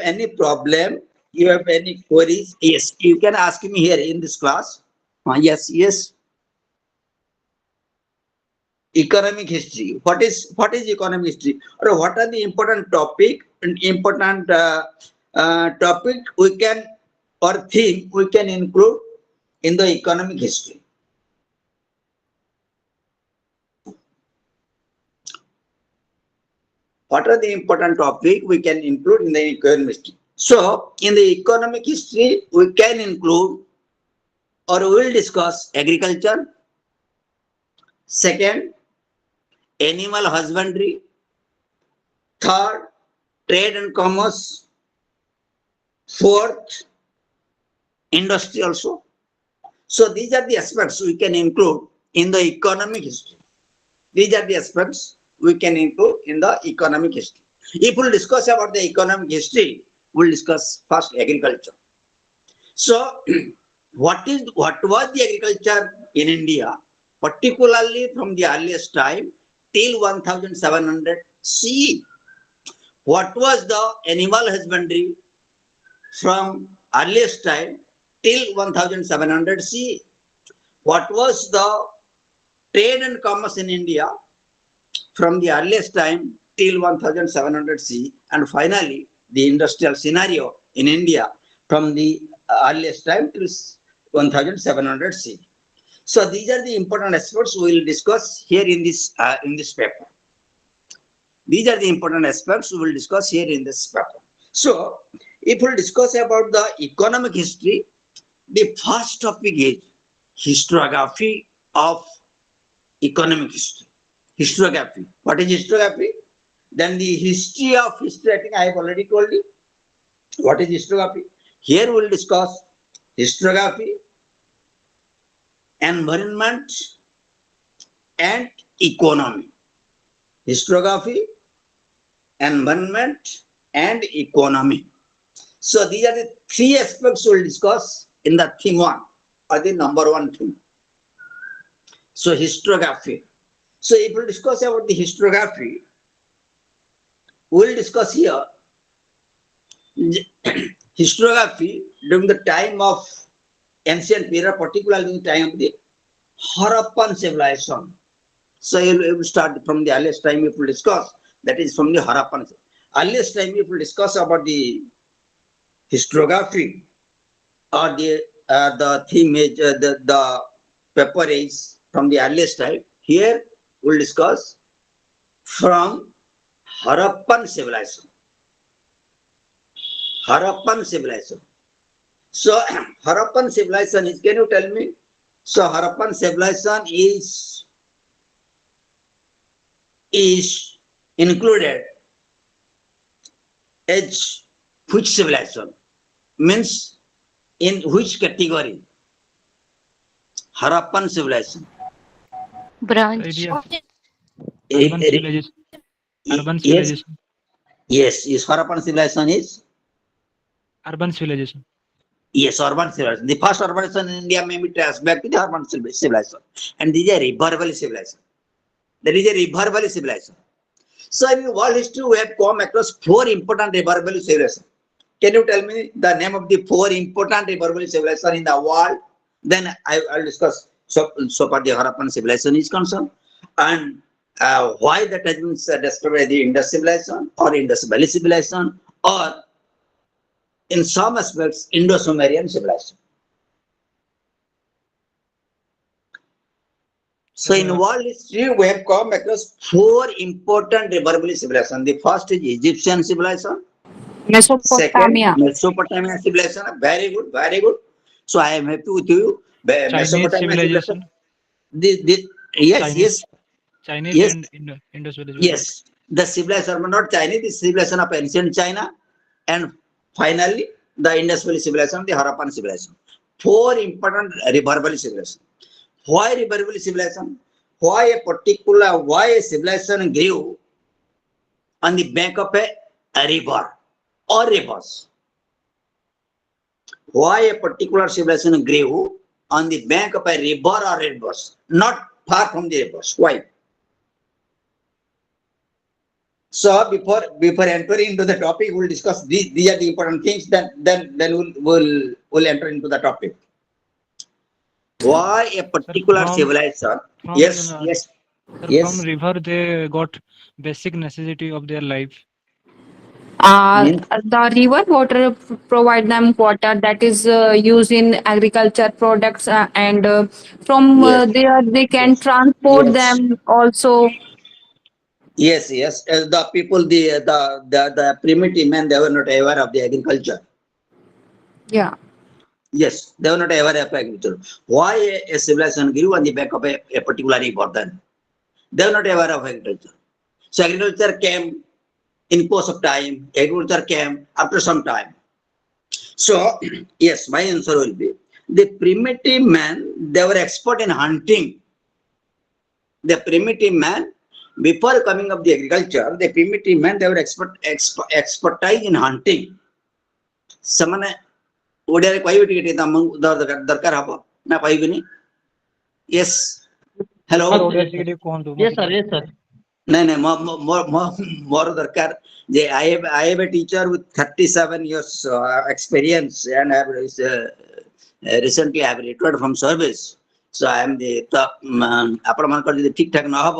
any problem, you have any queries, yes, you can ask me here in this class. Yes, yes. Economic history. What is economic history? Or what are the important topic and important topic we can or theme we can include in the economic history? What are the important topic we can include in the economic history? So, in the economic history, we can include or we will discuss agriculture. Second, animal husbandry. Third, trade and commerce. Fourth, industry also. So, these are the aspects we can include in the economic history. These are the aspects we can include in the economic history. If we discuss about the economic history, we'll discuss first agriculture. So, what was the agriculture in India, particularly from the earliest time till 1700 CE? What was the animal husbandry from earliest time till 1700 CE? What was the trade and commerce in India from the earliest time till 1700 CE? And finally, the industrial scenario in India from the earliest time till 1700 CE. So these are the important aspects we will discuss here in this paper. These are the important aspects we will discuss here in this paper. So, if we discuss about the economic history, the first topic is historiography of economic history. Historiography. What is historiography? Then the history of history, I think I have already told you. What is historiography? Here we will discuss historiography, environment, and economy. Historiography, environment, and economy. So these are the three aspects we will discuss in the theme 1 or the number 1 theme. So historiography. So if we discuss about the historiography, we will discuss here historiography during the time of ancient period, particularly in the time of the Harappan civilization. So you will start from the earliest time if we discuss, that is from the Harappan. Earliest time if we discuss about the historiography or the theme is the paper is from the earliest time. Here we will discuss from Harappan civilization. Harappan civilization. So Harappan civilization is, can you tell me? So Harappan civilization is included as which civilization? Means in which category? Harappan civilization. Branch. Urban civilization. Urban civilization. Yes, Harappan civilization is? Urban civilization. Yes, urban civilization. The first urbanization in India may be traced back to the urban civilization. And this is a river valley civilization. There is a river valley civilization. So in world history, we have come across 4 important river valley civilizations. Can you tell me the name of the 4 important river valley civilizations in the world? Then I'll discuss so far the Harappan civilization is concerned and why that has been described as the Indus civilization or Indus Valley civilization or in some aspects Indo-Sumerian civilization. So in world history, we have come across 4 important river valley civilizations. The first is Egyptian civilization. Second, Mesopotamia. Mesopotamia civilization. Very good, very good. So I am happy with you. Chinese Mesopotamia civilization. Yes, yes, Chinese yes, and Indus civilization. yes. The civilization, but not Chinese, the civilization of ancient China, and finally the Indus Valley civilization, the Harappan civilization. 4 important river valley civilizations. Why river valley civilization? Why a civilization grew on the bank of a river or rivers? Why a particular civilization grew on the bank of a river or rivers, not far from the rivers? Why? So before entering into the topic, we'll discuss these are the important things. Then we'll enter into the topic. Why a particular from- civilization? from, Yes, yes, Sir, yes. from river they got basic necessity of their life. Means The river water provide them water that is used in agriculture products, and from yes, there they can yes, transport yes, them also. yes, yes. The people, the primitive men, they were not aware of the agriculture. Yeah. Yes, they were not aware of agriculture. Why a civilization grew on the back of a particular river then? They were not aware of agriculture. So agriculture came in course of time. Agriculture came after some time. So yes, my answer will be the primitive man. They were expert in hunting. The primitive man, before coming of the agriculture, the primitive man they were expertise in hunting. ସେମାନେ ଓଡ଼ିଆରେ କହିବେ ଟିକେ ଟିକେ ତମକୁ ଦରକାର ହବ ନା କହିବିନି? Yes. Hello. Sir, ଓଡ଼ିଆ ଟିକେ ଟିକେ କୁହନ୍ତୁ Yes, ମତେ sir. ଟିକେ। Yes, sir. ନାଇଁ ନାଇଁ ମୋର ଦରକାର ଯେ I have a teacher with 37 years experience and I have recently I have retired from service. So I am the ଆପଣ ମାନଙ୍କର ଯଦି ଠିକ ଠାକ ନ ହବ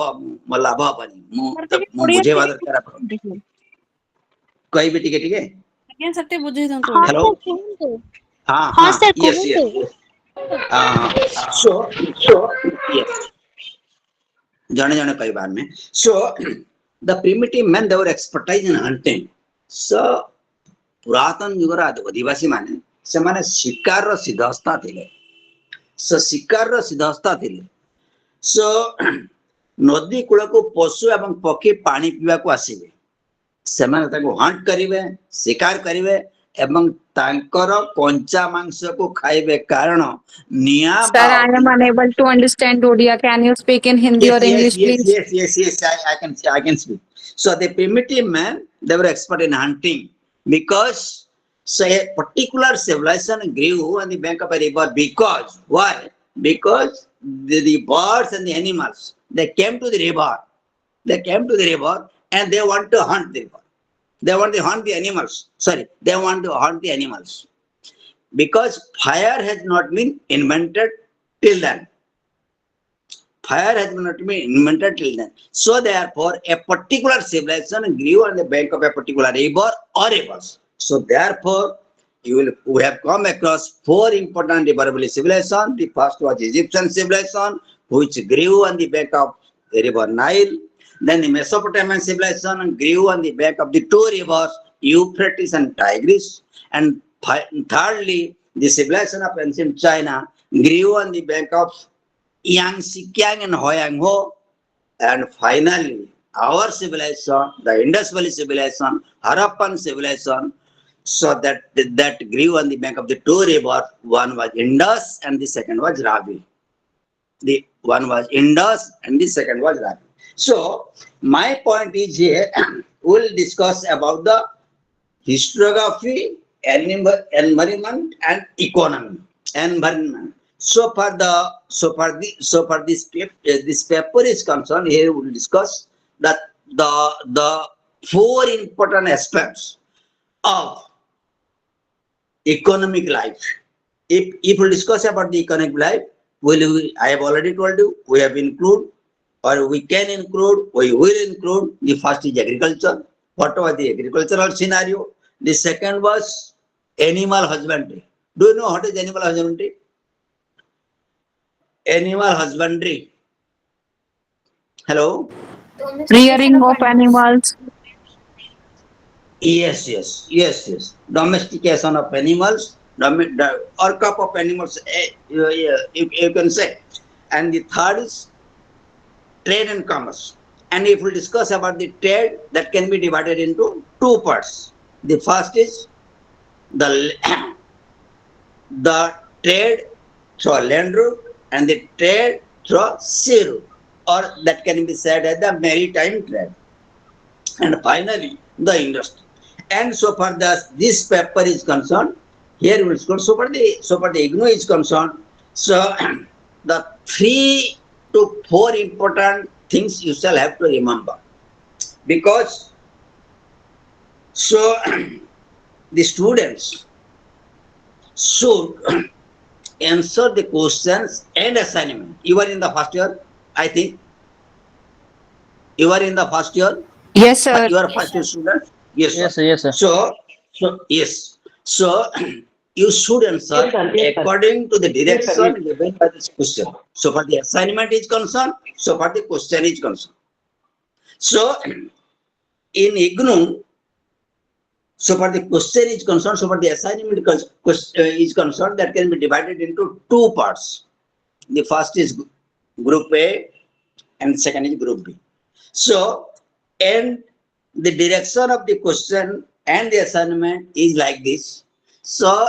ମୋ ଲାଭ ହବନି। ମୁଁ ବୁଝେଇବା ଦରକାର ଆପଣ କହିବି ଟିକେ ଟିକେ। ଆଜ୍ଞା ସାର୍ ଟିକେ ବୁଝେଇ ଦିଅନ୍ତୁ। ହଁ Hello. sir, କୁହନ୍ତୁ। ହଁ ହଁ ହଁ sir, yes yes କୁହନ୍ତୁ। yes. So yes. ଜଣେ ଜଣେ କହିବା ଆମେ so the primitive men they were expertise in hunting. So ପୁରାତନ ଯୁଗର ଅଧିବାସୀ ମାନେ ସେମାନେ ଶିକାରର ସିଦ୍ଧହସ୍ତା ଥିଲେ। So ଶିକାରର ସିଦ୍ଧହସ୍ତା ଥିଲେ। So ନଦୀ କୂଳକୁ ପଶୁ ଏବଂ ପକ୍ଷୀ ପାଣି ପିଇବାକୁ ଆସିବେ। ସେମାନେ ତାକୁ ହଣ୍ଟ କରିବେ, ଶିକାର କରିବେ ଏବଂ ତାଙ୍କର କଞ୍ଚା ମାଂସକୁ ଖାଇବେ କାରଣ ନିଆଁ Sir, ବା I am unable to understand Odia. Can you speak in Hindi or English, please? Yes. I can speak. So the primitive man, they were expert in hunting because so a particular civilization grew on the bank of a river because why? Because the birds and the animals they came to the river. They came to the river and they want to hunt the river. They want to hunt the animals. Sorry, they want to hunt the animals because fire has not been invented till then. Fire has not been invented till then. So therefore, a particular civilization grew on the bank of a particular river or rivers. So therefore, we have come across four important riverable civilizations. The first was Egyptian civilization, which grew on the bank of the river Nile. Then the Mesopotamian civilization grew on the bank of the two rivers, Euphrates and Tigris. And thirdly, the civilization of ancient China grew on the bank of Yangtze-Kiang and Hoang-ho. And finally, our civilization, the Indus Valley civilization, Harappan civilization, so that grew on the bank of the two rivers. One was Indus and the second was Ravi. The one was Indus and the second was Ravi. So my point is here, we'll discuss about the historiography, environment, and economy. Environment. So for this paper is concerned, here we will discuss that the four important aspects of economic life. If we discuss about the economic life, I have already told you, we have include or we can include, we will include the first is agriculture. What was the agricultural scenario? The second was animal husbandry. Do you know what is animal husbandry? Animal husbandry. Hello? Rearing of animals. Yes. Domestication of animals, or crop of animals, you can say. And the third is trade and commerce. And if we discuss about the trade, that can be divided into two parts. The first is the trade through land route and the trade through sea route, or that can be said as the maritime trade. And finally, the industry. And so far this paper is concerned, here we will discuss so far the IGNO is concerned. So the 3 to 4 important things you shall have to remember, because So the students should answer the questions and assignment. You are in the first year, I think. You are in the first year. Yes, sir. You are first year student. Yes, sir. Yes, sir. Yes, sir. So yes. So you should answer Yes, sir. Yes, sir. according to the Yes, sir. direction given by this question. So for the assignment is concerned, so for the question is concerned. So in IGNOU, so for the question is concerned, so for the assignment is concerned, that can be divided into two parts. The first is group A and second is group B. So, and the direction of the question and the assignment is like this. So,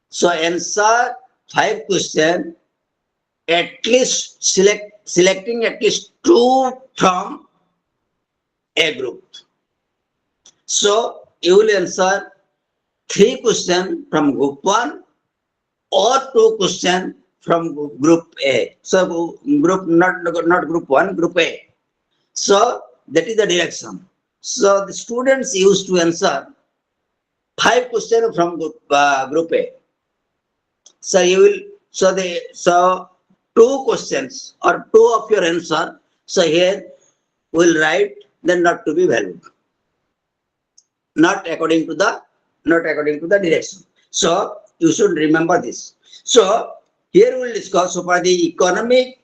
so answer 5 questions, at least selecting at least 2 from a group. So you will answer 3 questions from group 1 or 2 questions from group A. So group not group 1, group A. So that is the direction. So the students used to answer 5 questions from group A. So you will so 2 questions or 2 of your answer. So here we will write then not to be valued. Not according to the direction. So you should remember this. So here we will discuss so far the economic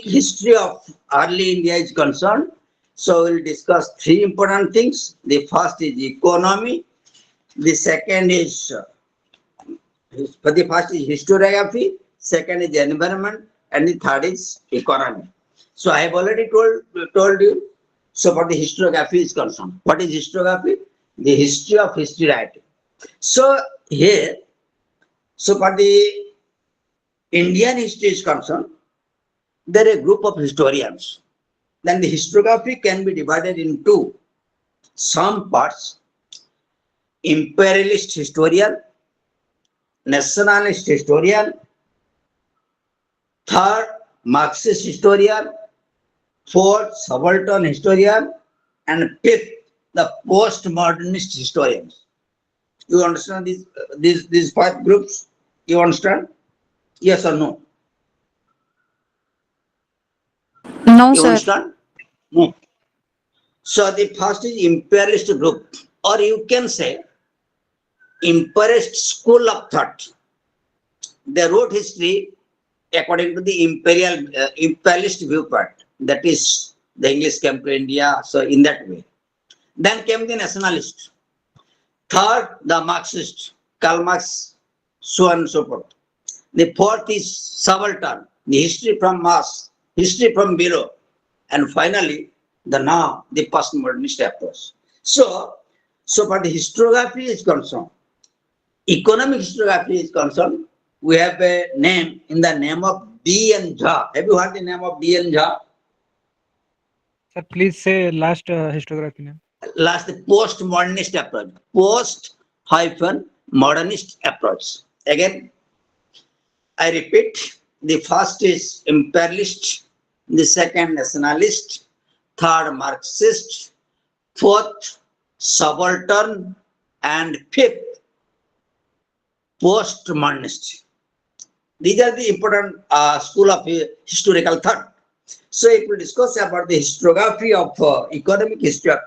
history of early India is concerned. So we will discuss 3 important things. The first is economy. The second is historiography. Second is environment, and the third is economy. So I have already told you. So for the historiography is concerned, what is historiography? The history of history writing. So here, so for the Indian history is concerned, there are a group of historians. Then the historiography can be divided into some parts: imperialist historian, nationalist historian, third Marxist historian, fourth subaltern historian, and fifth the postmodernist historians. You understand these 5 groups? You understand? Yes or no? No, You sir. understand? No. So the first is imperialist group, or you can say imperialist school of thought. They wrote history according to the imperialist viewpoint. That is, the English came to India, so in that way. Then came the nationalist. Third, the Marxist, Karl Marx, so on and so forth. The fourth is subaltern, the history from Marx, history from below. And finally, the postmodernist approach. So for the historiography is concerned, economic historiography is concerned, we have a name in the name of D.N. Jha. Have you heard the name of D.N. Jha? Sir, please say last historiography name. Last, the postmodernist approach. Post-modernist approach. Again, I repeat, the first is imperialist, the second nationalist, third Marxist, fourth subaltern, and fifth postmodernist. These are the important school of historical thought. So if we discuss about the historiography of economic history of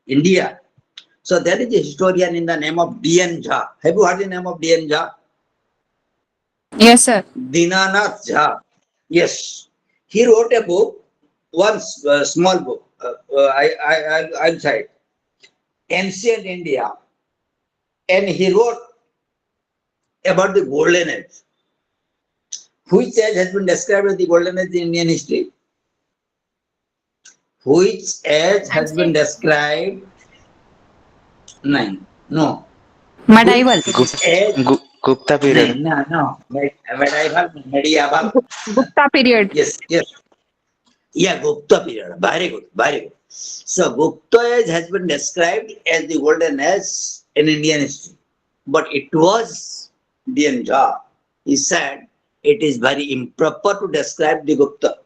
India, so there is a historian in the name of D.N. Jha. Have you heard the name of D.N. Jha? Yes, sir. Dinanath Jha. Yes. He wrote a book, one small book, I'll cite, Ancient India, and he wrote about the Golden Age. Which age has been described as the Golden Age in Indian history? Which age has been described? No. Medieval. Which age? Gupta period. No. Medieval. Gupta period. Yes. Yeah, Gupta period. Very good. So Gupta age has been described as the Golden Age in Indian history. But it was D.N. Jha. He said it is very improper to describe the Gupta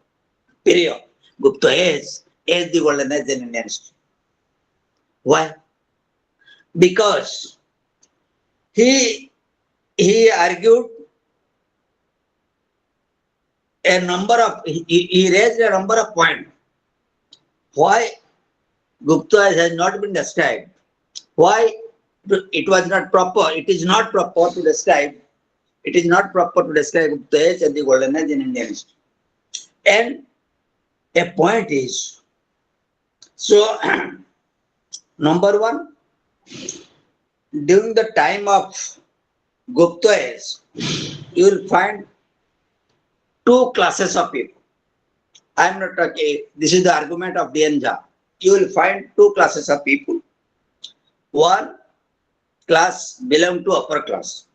period, Gupta age, as the Golden Age in Indian history. Why? Because he argued he raised a number of points. Why Gupta has not been described? Why it was not proper? It is not proper to describe. It is not proper to describe Gupta age and the golden age in Indian history. And a point is, so number one, during the time of Gupta age, you will find two classes of people. I am not talking, this is the argument of D.N. Jha. You will find two classes of people. One class belong to upper class.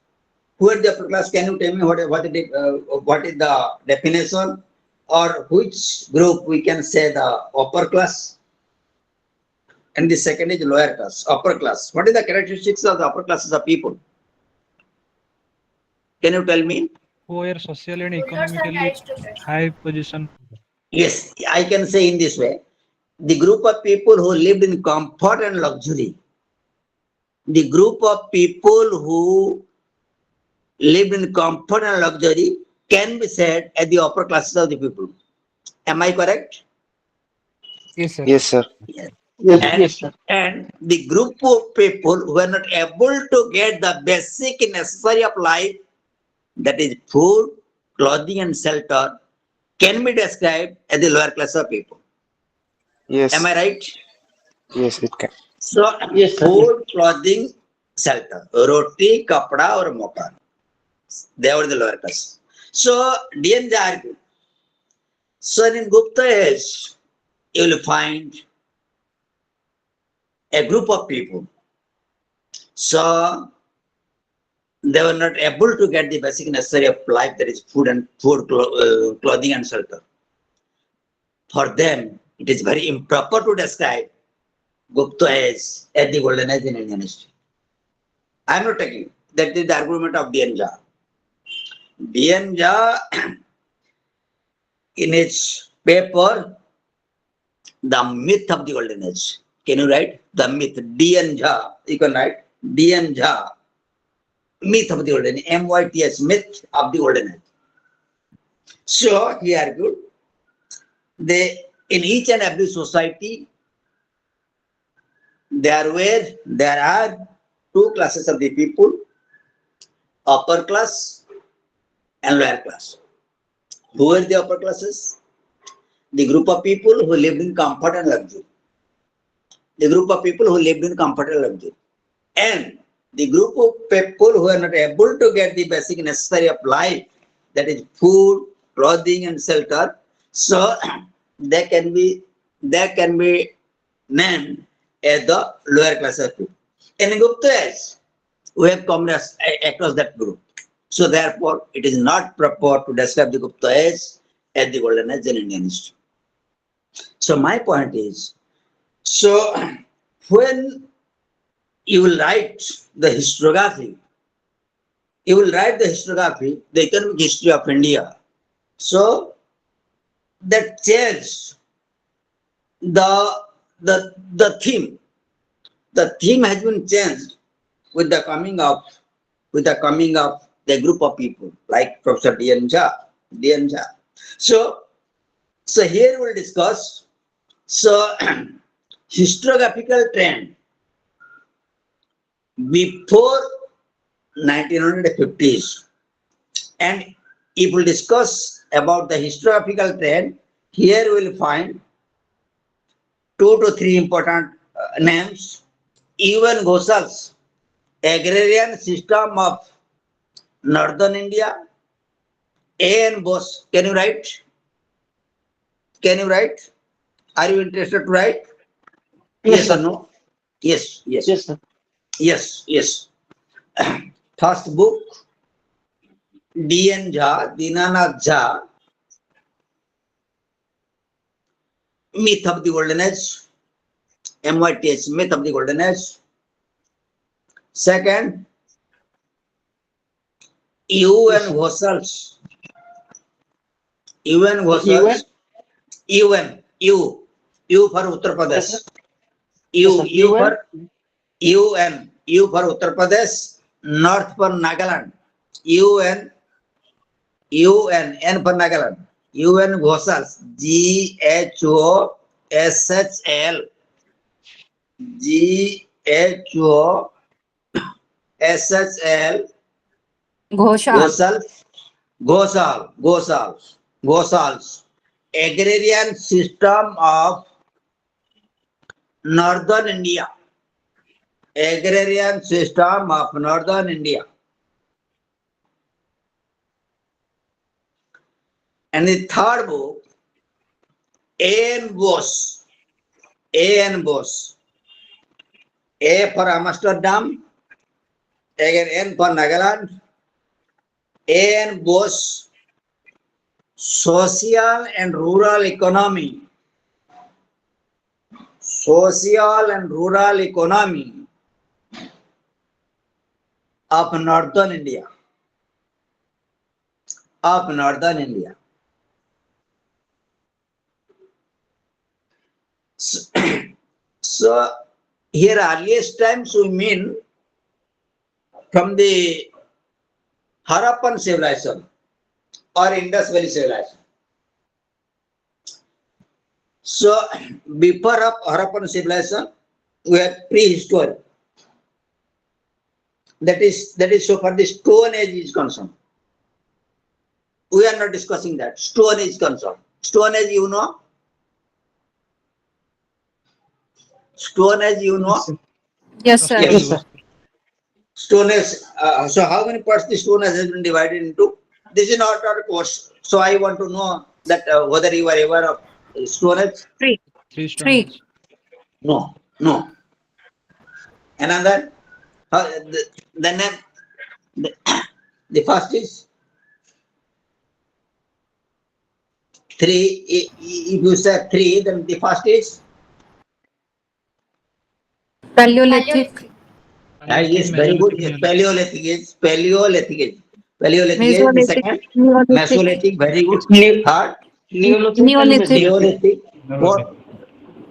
Who is the upper class? Can you tell me what is the definition, or which group we can say the upper class? And the second is lower class, upper class. What is the characteristics of the upper classes of people? Can you tell me? Who are socially and economically high position. Yes, I can say in this way. The group of people who lived in comfort and luxury. The group of people who lived in comfort and luxury can be said as the upper classes of the people. Am I correct? Yes, sir. Yes, sir. And the group of people who are not able to get the basic necessary of life, that is food, clothing and shelter, can be described as the lower class of people. Yes. Am I right? Yes, it can. So, food, clothing, shelter, roti, kapda or mokan. They were the lower class. So, D.N. Jha argued. So, in Gupta age, you will find a group of people. So, they were not able to get the basic necessary of life, that is food, clothing and shelter. For them, it is very improper to describe Gupta age as the golden age in Indian history. I am not taking. That is the argument of D.N. Jha. D.N. Jha, in his paper, The Myth of the Golden Age. Can you write? The Myth. D.N. Jha. You can write. D.N. Jha. Myth of the Golden Age. MYTH. Myth of the Golden Age. So, he argued, in each and every society, there are two classes of the people, upper class and lower class. Who are the upper classes? The group of people who lived in comfort and luxury. The group of people who lived in comfort and luxury. And the group of people who are not able to get the basic necessary of life, that is food, clothing and shelter. So, they can be named as the lower class of people. In Gupta age, we have come across that group. So therefore, it is not proper to describe the Gupta age as the golden age in Indian history. So my point is, so when you will write the historiography, the economic history of India. So that change the theme. The theme has been changed with the coming of the group of people like Professor D.N. Jha. So here we'll discuss historiographical trend before 1950s, and if we discuss about the historiographical trend, here we will find 2 to 3 important names. Even Ghosal's agrarian system of northern India. A.N. Bose. Can you write? Are you interested to write? Yes or no? Yes. Yes, sir. Yes. First book, D.N. Jha, Dinanath Jha, Myth of the Golden Age, MYTH, Myth of the Golden Age. Second, UN Ghosal's. U for Uttar Pradesh. U, Yes, sir. U for UN, U for Uttar Pradesh, North for Nagaland. UN, UN, N for Nagaland. UN Ghosals, GHOSHL, GHOSHL, Ghoshal. Ghosal, Ghosals, agrarian system of northern India, agrarian system of northern India. And the third book, A.N. Bose, A.N. Bose, A for Amsterdam, again N for Nagaland, A.N. Bose, Social and Rural Economy, Social and Rural Economy of Northern India, of Northern India. So here earliest times we mean from the Harappan civilization or Indus Valley civilization. So before of Harappan civilization, we have prehistory. That is so far the Stone Age is concerned. We are not discussing that. Stone Age is concerned. Stone Age, you know? Stone Age, you know? Yes, sir. Yes. Yes, sir. Stone Age. So how many parts the Stone Age has been divided into? This is not our course. So I want to know that whether you are aware of Stone Age. Three. Three Stone Three. Age. No. Another. The name. The first is three. If you say three, then the first is Paleolithic. Paleolithic, yes, very good. Mesolithic, Yes, Neolithic. Paleolithic age. The Mesolithic. second, Neolithic. Mesolithic, very good. It's new Third, Neolithic and Neolithic. Neolithic. Fourth,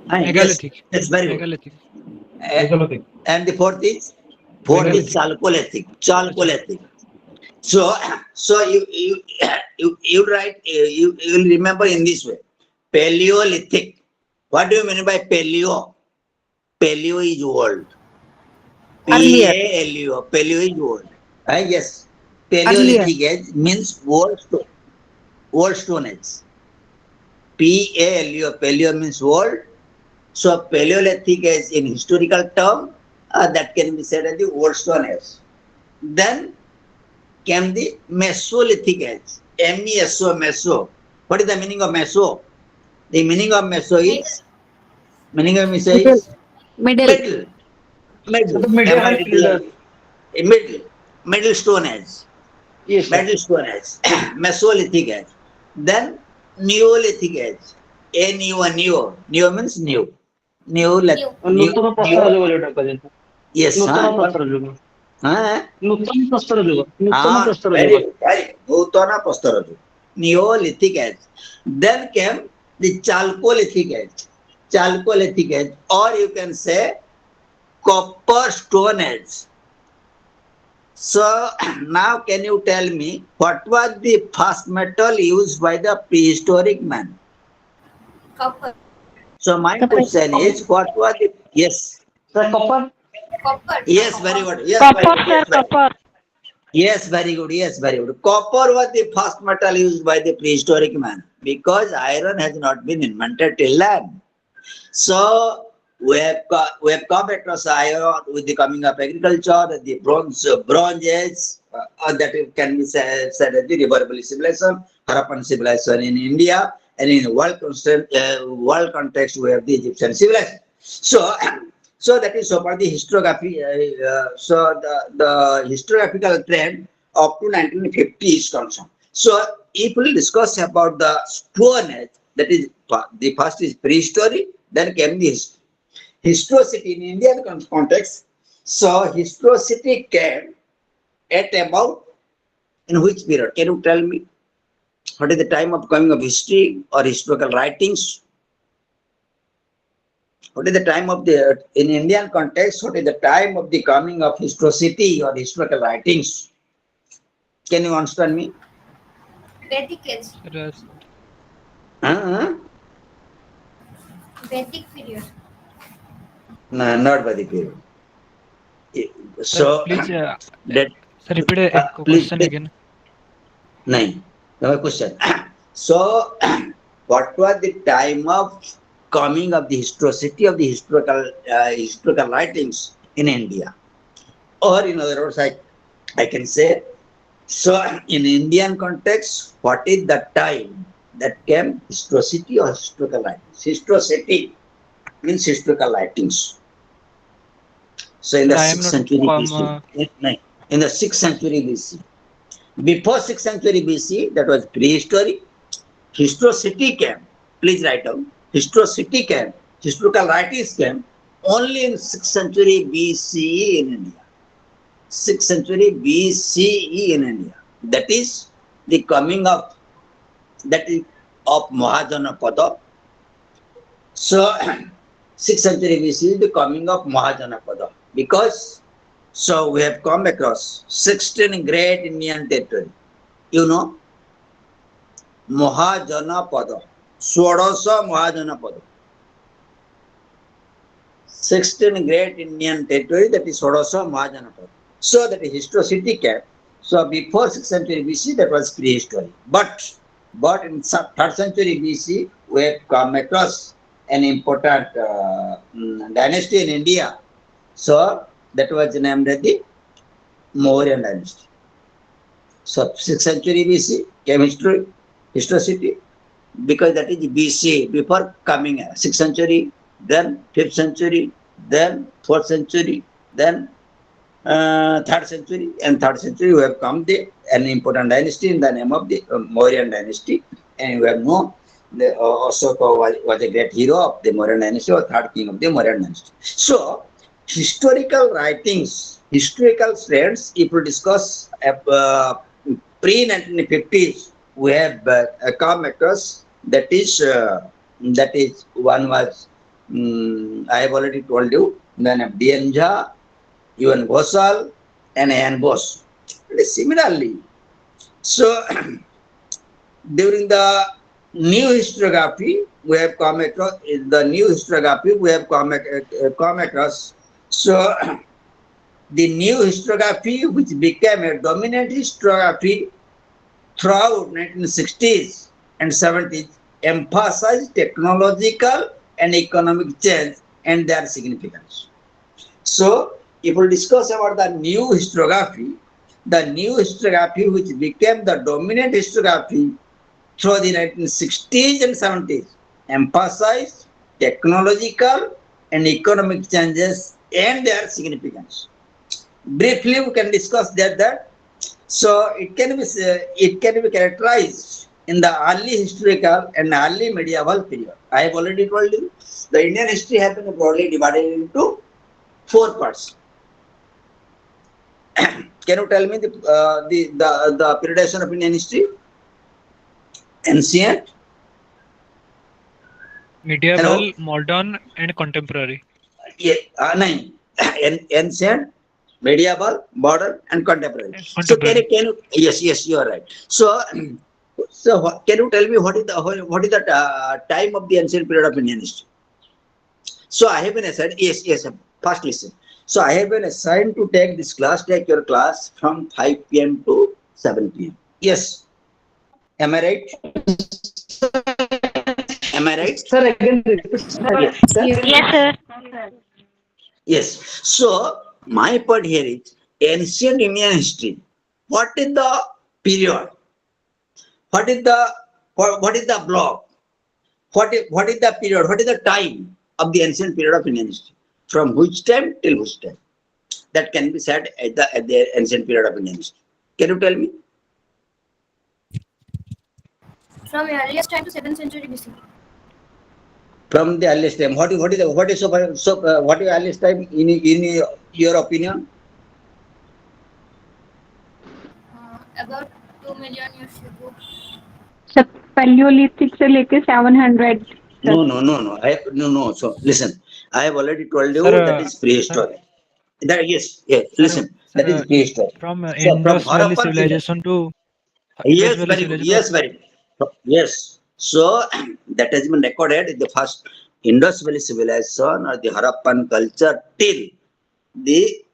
yes, Megalithic. that's very good. Megalithic. And the fourth is Megalithic. Chalcolithic. Acha. Chalcolithic. So you write you will remember in this way. Paleolithic. What do you mean by paleo? Paleo is old. Earlier. Paleo. Paleo is old. Yes. Earlier. Paleolithic age means old stone age. Paleo. Paleo means old. So Paleolithic age in historical term that can be said as the old stone age. Then came the Mesolithic age. MESO, Meso. What is the meaning of Meso? The meaning of Meso is Middle. Middle. middle. the middle and elder. Middle stone age. Yes, sir. Middle stone age. Mesolithic age. Then Neolithic age. Neo means new. ନୂତନ ପ୍ରସ୍ତର ଯୁଗ ଯୋଉଟା କୁହାଯାଏ Yes. ନୂତନ ପ୍ରସ୍ତର ଯୁଗ ନୂତନ ପ୍ରସ୍ତର ଯୁଗ ନୂତନ ପ୍ରସ୍ତର Very ଯୁଗ good. Nutana Pastora. Neolithic age. Then came the Chalcolithic age. Chalcolithic age, or you can say Copper Stone age. So now can you tell me what was the first metal used by the prehistoric man? Copper. So my question is, what was the yes? Copper Yes, very good. Yes, Copper, very good. sir. Copper. Yes, very good. Yes, very good. Copper was the first metal used by the prehistoric man because iron has not been invented till then. So we have come across iron with the coming of agriculture, the bronze age, that it can be said as the River Valley civilization, Harappan civilization in India, and in world context we have the Egyptian civilization. So that is so far the historiography. So the historiographical trend up to 1950 is concerned. So if we discuss about the Stone Age, that is the first is prehistory, then came the historicity in Indian context. So historicity came at about in which period? Can you tell me? What is the time of coming of history or historical writings? What is the time of the, in Indian context, what is the time of the coming of historicity or historical writings? Can you understand me? Vedic age. Sir, Huh? Vedic period. No, not by the period. sir, So, please, that, sir, repeat a please, question again. no, no question. So, what was the time of coming of the historicity of the historical writings in India? Or in other words, I can say, so in Indian context, what is the time that came historicity or historical writings? Historicity means historical writings. So in Sir, the I am 6th not century BC, in the 6th century BC, before 6th century BC, that was prehistory. Historicity came. Please write down. Historicity came. Historical writings came only in 6th century BCE in India. 6th century BCE in India. That is the coming of Mahajanapada. So 6th century BC is the coming of Mahajanapada, because so we have come across 16 great Indian territory. You know, Mahajanapada, Swadasa Mahajanapada. 16 great Indian territory, that is Swadasa Mahajanapada. So that is historicity came. So before 6th century BC, that was prehistory. But in 3rd century BC, we have come across an important dynasty in India. So that was named as the Mauryan dynasty. So 6th century BC came historicity, because that is BC, before coming 6th century, then 5th century, then 4th century, then 3rd century, and 3rd century we have come an important dynasty in the name of the Mauryan dynasty, and we have known the Ashoka was a great hero of the Mauryan dynasty, or 3rd king of the Mauryan dynasty. So historical writings, historical threads, if we discuss pre-1950s, we have come across, that is one was I have already told you, then D.N. Jha, UN Ghosal, and Ann Bose. Similarly, so during the new historiography, we have come across so the new historiography, which became a dominant historiography throughout 1960s and 70s, emphasized technological and economic change and their significance. So, if we discuss about the new historiography which became the dominant historiography through the 1960s and 70s, emphasized technological and economic changes and their significance. Briefly, we can discuss that. So it can be characterized in the early historical and early medieval period. I have already told you the Indian history has been broadly divided into 4 parts. Can you tell me the periodization of Indian history? Ancient, Medieval, modern, and contemporary. ancient, medieval, modern, and contemporary. And So contemporary. can you? Yes, you are right. So can you tell me what is the time of the ancient period of Indian history? So I have been assigned. Yes. First listen. So I have been assigned to take this class. Take your class from 5 p.m. to 7 p.m. Yes. Am I right? Am I right? Sir, again repeat, sir. Yes, sir. Yes. So my part here is ancient Indian history. What is the period? What is the block? What is the period? What is the time of the ancient period of Indian history? From which time till which time? That can be said at the ancient period of Indian history. Can you tell me? From earliest time to 7th century BC. From the earliest time, what is the earliest time in your opinion? About 2 million years ago. सब Palaeolithic से लेके 700 No. So listen. I have already told you Sir, that is sir, prehistory. That yes, yes. sir, Listen, sir, that is prehistory. from So from Indus Valley Harappan civilization. civilization to Indus Yes, Valley very good. civilization Yes, was very good. Yes. So that has been recorded in the first Indus Valley civilization or the Harappan culture till the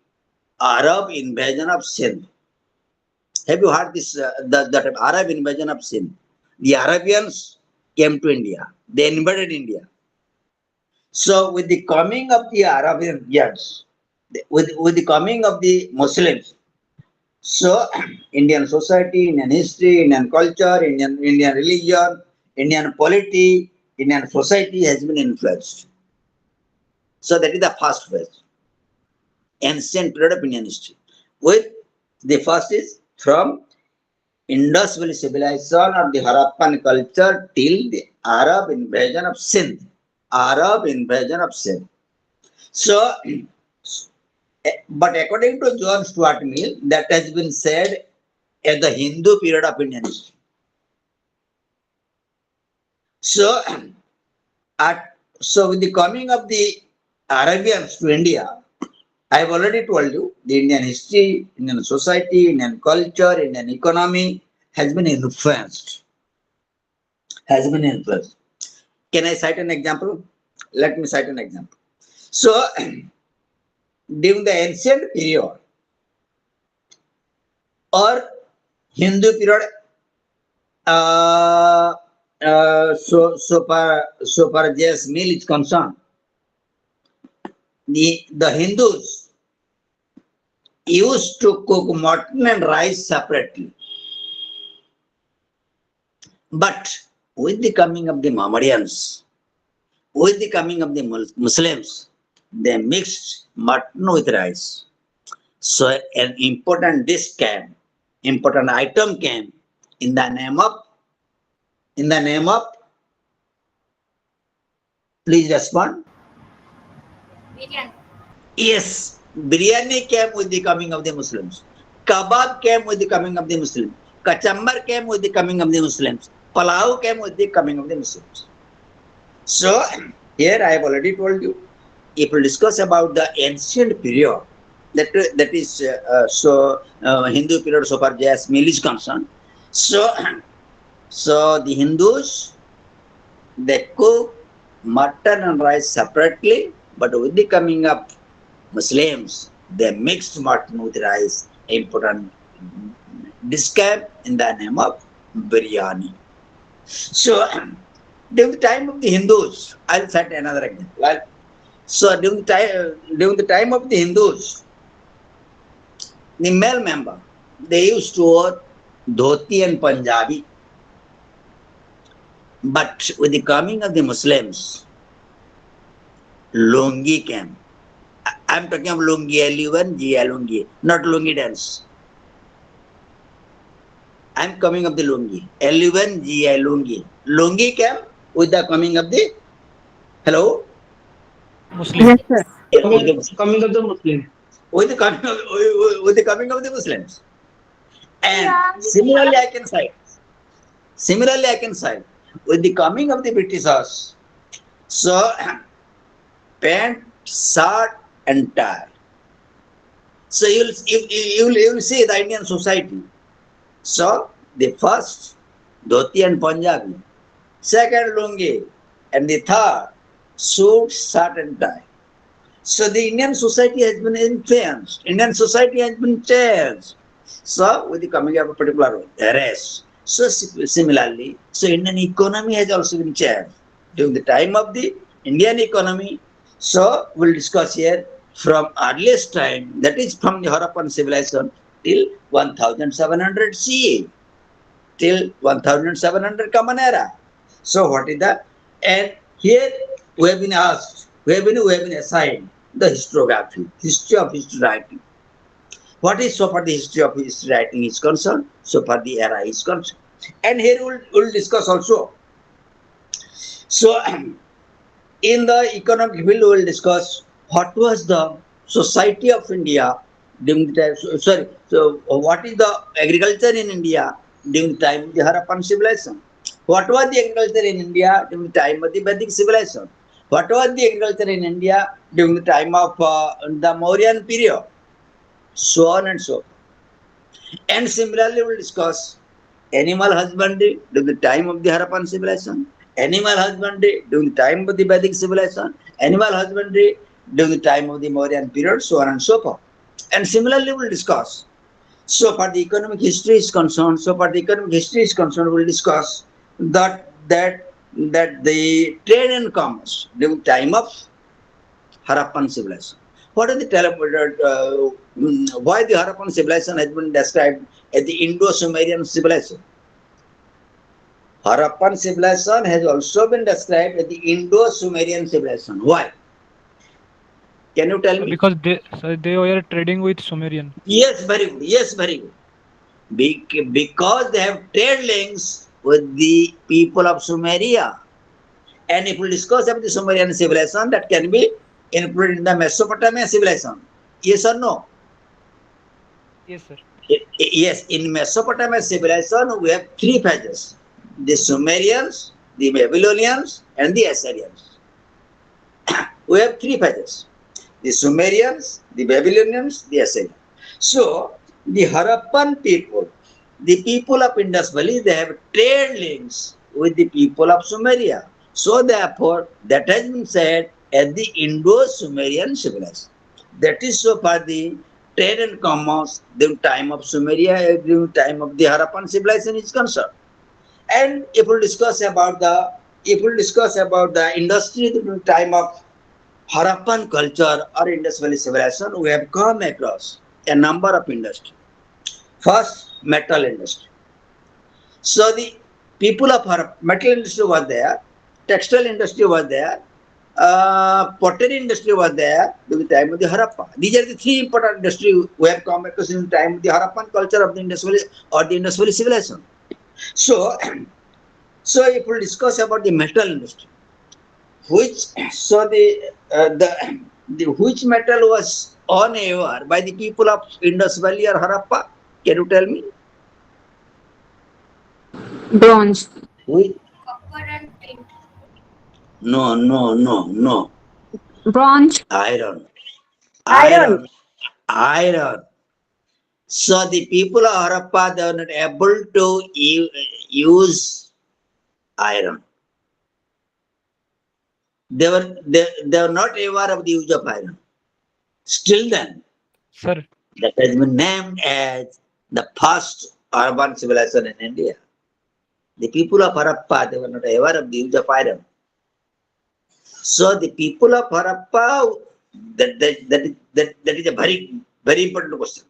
Arab invasion of Sindh. Have you heard this? The Arab invasion of Sindh. The Arabians came to India. They invaded India. So with the coming of the Arabians, with the coming of the Muslims, so Indian society, Indian history, Indian culture, Indian religion, Indian polity, Indian society has been influenced. So that is the first phase, ancient period of Indian history. With the first is from Indus Valley civilization or the Harappan culture till the Arab invasion of Sindh. Arab invasion of Sindh. So, but according to John Stuart Mill, that has been said as the Hindu period of Indian history. So, so with the coming of the Arabians to India, I have already told you the Indian history, Indian society, Indian culture, Indian economy has been influenced. Has been influenced. Can I cite an example? Let me cite an example. So, during the ancient period or Hindu period, so far as meal is concerned, the Hindus used to cook mutton and rice separately. But with the coming of the Mohammedans, with the coming of the Muslims, they mixed mutton with rice. So an important dish came, important item came in the name of, in the name of, please respond. Biryani. Yes, biryani came with the coming of the Muslims. Kebab came with the coming of the Muslims. Kachambar came with the coming of the Muslims. Palau came with the coming of the Muslims. So here I have already told you, if we discuss about the ancient period, that is Hindu period so far as meal is concerned. So so the Hindus, they cook mutton and rice separately, but with the coming of Muslims, they mixed mutton with rice, important dish came in the name of biryani. So during the time of the Hindus, I'll cite another example. So during the time of the Hindus, the male member, they used to wear dhoti and Punjabi. But with the coming of the Muslims, lungi came. I'm talking of lungi, L-U-N-G, lungi, not lungi dance. I'm coming of the lungi, L-U-N-G, lungi. Lungi came with the coming of the, hello? Muslim. Yes, sir. Coming of the Muslim. With the coming of, with the coming of the Muslims. And similarly, I can say, with the coming of the Britishers, so pant, shirt, and tie. So you'll see the Indian society. So the first dhoti and Punjabi, second lungi, and the third suit, shirt, and tie. So the Indian society has been influenced. Indian society has been changed. So with the coming of a particular race. So similarly, so Indian economy has also been changed during the time of the Indian economy. So we'll discuss here from earliest time, that is from the Harappan civilization till 1700 CE, till 1700 Common Era. So what is that? And here we have been asked, we have been assigned the historiography, history of history writing. What is so far the history of history writing is concerned, so far the era is concerned. And here we'll discuss also. So in the economic field, we will discuss what was the society of India during the time, so what is the agriculture in India during the time of the Harappan civilization? What was the agriculture in India during the time of the Vedic civilization? What was the agriculture in India during the time of the Mauryan period? So on and so forth. And similarly, we'll discuss animal husbandry during the time of the Harappan civilization, animal husbandry during the time of the Vedic civilization, animal husbandry during the time of the Mauryan period, so on and so forth. And similarly, we'll discuss. So far the economic history is concerned, we'll discuss that the trade and commerce during the time of Harappan civilization. What is the why the Harappan civilization has been described as the Indo-Sumerian civilization? Harappan civilization has also been described as the Indo-Sumerian civilization. Why? Can you tell me? Because they were trading with Sumerian. Yes, very good. Yes, very good. Because they have trade links with the people of Sumeria. And if we discuss about the Sumerian civilization, that can be included in the Mesopotamian civilization. Yes or no? Yes, sir. Yes, in Mesopotamian civilization, we have three phases: the Sumerians, the Babylonians, and the Assyrians. We have three phases: the Sumerians, the Babylonians, the Assyrians. So, the Harappan people, the people of Indus Valley, they have trade links with the people of Sumeria. So, therefore, that has been said as the Indo-Sumerian civilization. That is so far the trade and commerce during time of Sumeria, during time of the Harappan civilization is concerned. And if we discuss about the industry during time of Harappan culture or Indus Valley civilization, we have come across a number of industries. First, metal industry. So the people of Harappa, metal industry was there, textile industry was there, pottery industry was there during the time of the Harappa. These are the three important industries we have come across in the time of the Harappan culture of the Indus Valley or the Indus Valley civilization. So, if we discuss about the metal industry, which which metal was on ever by the people of Indus Valley or Harappa? Can you tell me? Bronze. Which? Copper and tin. No. Bronze. Iron. Iron. Iron. So the people of Harappa, they were not able to use iron. They were not aware of the use of iron. Still then, Sir, that has been named as the first urban civilization in India. The people of Harappa, they were not aware of the use of iron. So the people of Harappa, that is a very, very important question.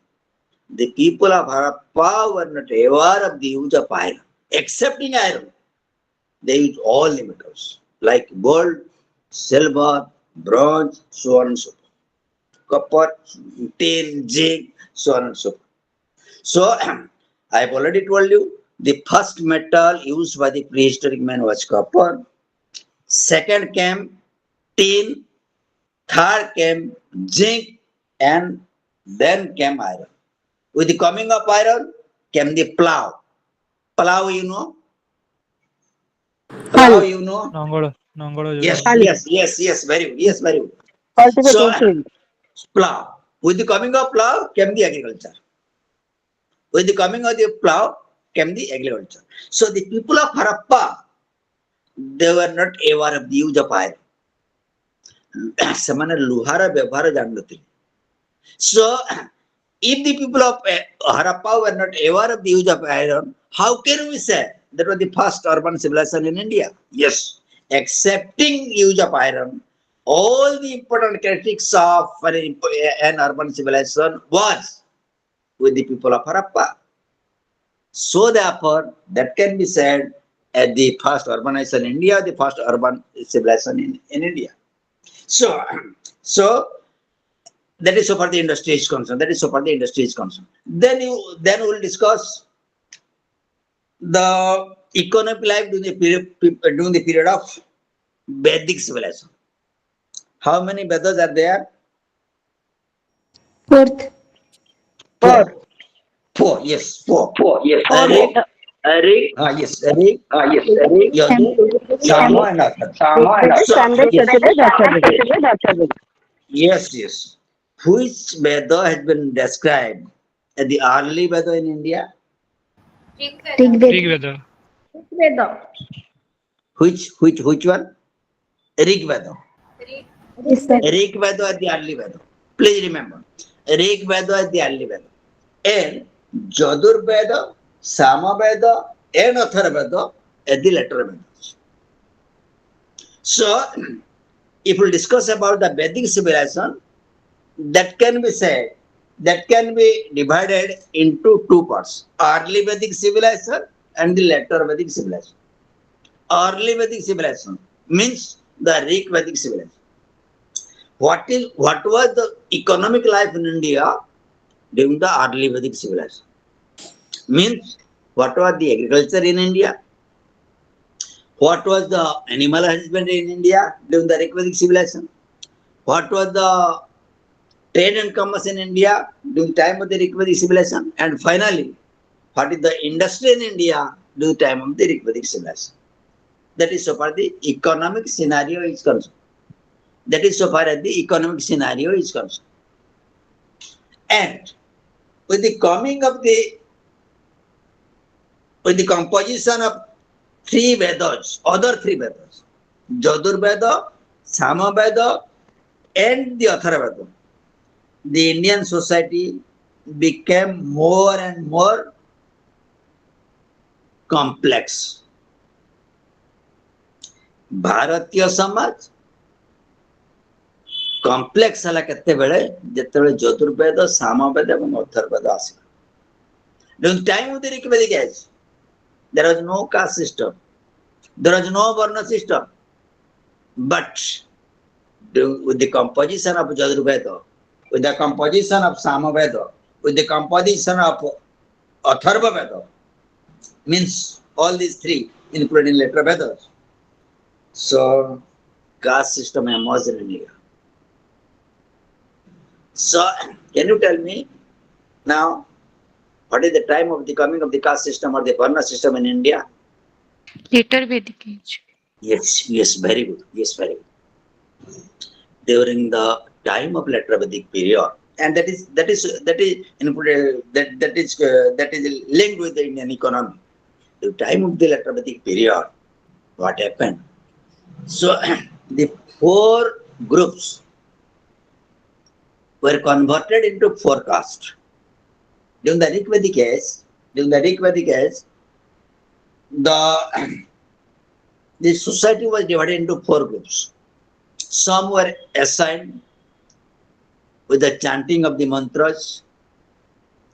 The people of Harappa were not aware of the use of iron. Excepting iron, they used all the metals like gold, silver, bronze, so on and so forth. Copper, tin, zinc, so on and so forth. So, I have already told you, the first metal used by the prehistoric man was copper. Second came tin. Third came zinc. And then came iron. With the coming of iron came the plow. Plow, you know? Plow, you know? Nangolo. Yes, very good. Yes, very good. Cultivating So, field. plow. With the coming of plow came the agriculture. With the coming of the plow came the agriculture. So the people of Harappa, they were not aware of the use of iron. ସେମାନେ ଲୁହାର ବ୍ୟବହାର ଜାଣିନଥିଲେ. So if the people of Harappa were not aware of the use of iron, how can we say that was the first urban civilization in India? Yes, excepting use of iron, all the important characteristics of an urban civilization was with the people of Harappa. So therefore, that can be said as the first urbanization in India, the first urban civilization in India. So that is so far the industry is concerned. Then we'll discuss the economic life during the period of Vedic civilization. How many Vedas are there? Fourth. Four. Yes, four. Four. Rig, Yes, Rig, yes, Rig, Yadu, Sama, and Atharva. Sama, and So, yes, yes. Which Veda has been described as the early Veda in India? Rig Veda. Which one? Rig Veda. Rig. Rig Veda is the early Veda. Please remember, Rig Veda is the early Veda. And Jadur Veda, Sama Veda, and Atharva Veda is the later Vedas. So, if we discuss about the Vedic civilization, that can be said, that can be divided into two parts: early Vedic civilization and the later Vedic civilization. Early Vedic civilization means the Rig Vedic civilization. What was the economic life in India during the early Vedic civilization? Means what was the agriculture in India? What was the animal husbandry in India during the Rig Vedic civilization? What was the trade and commerce in India during the time of the Rig Vedic civilization? And finally, what is the industry in India during the time of the Rig Vedic civilization? That is so far the economic scenario is concerned. That is so far as the economic scenario is concerned. And with the composition of three Vedas, other three Vedas, Jadur Veda, Sama Veda, and the Atharva Veda, the Indian society became more and more complex. Bharatiya Samaj complex ହେଲା କେତେବେଳେ ଯେତେବେଳେ ଯଜୁର୍ବେଦ ସାମବେଦ ଏବଂ ଅଥର୍ବେଦ ଆସିଲା. During the time of the Rig Vedic age, there was no caste system, there was no varna system, but with the composition of Yajurveda, with the composition of Samaveda, with the composition of Atharva Veda, means all these three, including later Vedas. So, caste system emerged in India. So, can you tell me now what is the time of the coming of the caste system or the varna system in India? Later Vedic age. Yes, very good. Yes, very good. During the time of later Vedic period, and that is included, that is linked with the Indian economy. The time of the later Vedic period, what happened? So, the four groups were converted into four castes. During the Rig Vedic age, the society was divided into four groups. Some were assigned with the chanting of the mantras,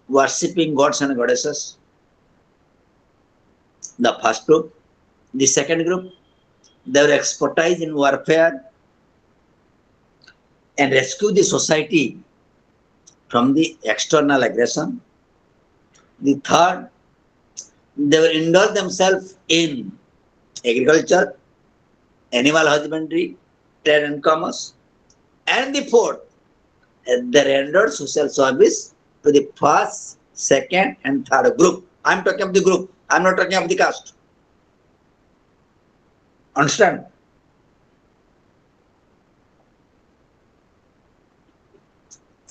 worshipping gods and goddesses. The first group. The second group, they were expertise in warfare and rescue the society from the external aggression. The third, they will indulge themselves in agriculture, animal husbandry, trade and commerce. And the fourth, they rendered social service to the first, second, and third group. I'm talking of the group, I'm not talking of the caste. Understand?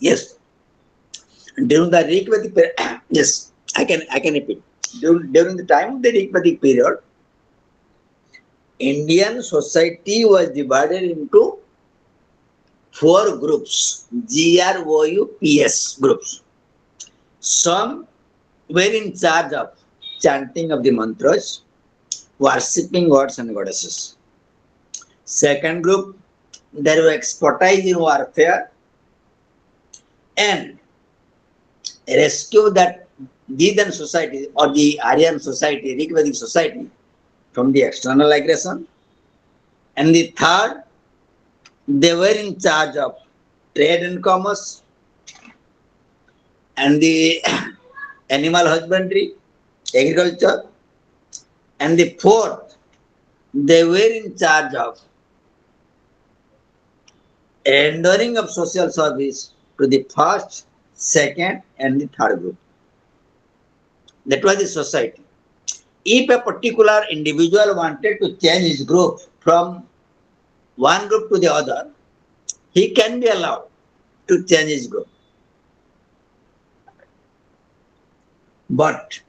Yes. During the Rig Vedic period, yes, I can repeat. During the time of the Rig Vedic period, Indian society was divided into four groups, GROUPS groups. Some were in charge of chanting of the mantras, worshipping gods and goddesses. Second group, there were expertise in warfare and rescue that heathen society or the Aryan society, Rig Vedic society from the external aggression. And the third, they were in charge of trade and commerce and the animal husbandry, agriculture. And the fourth, they were in charge of rendering of social service to the first, second, and the third group. That was the society. if a particular individual wanted to change his group from one group to the other, he can be allowed to change his group. But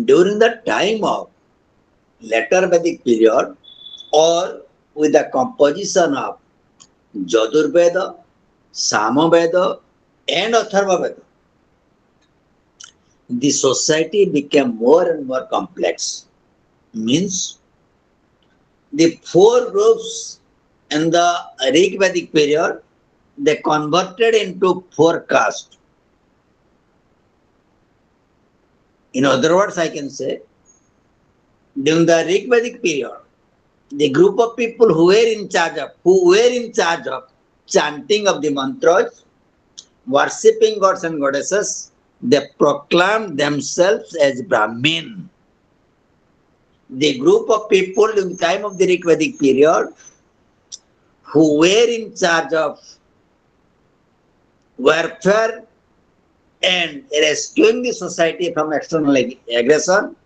during the time of later Vedic period, or with the composition of Yajurveda, Samaveda, and Atharvaveda, the society became more and more complex. Means the four groups in the Rig Vedic period, they converted into four castes. In other words, I can say, during the Rig Vedic period, the group of people who were in charge of chanting of the mantras, worshipping gods and goddesses, they proclaimed themselves as Brahmin. The group of people in the time of the Rig Vedic period who were in charge of warfare and rescuing the society from external aggression,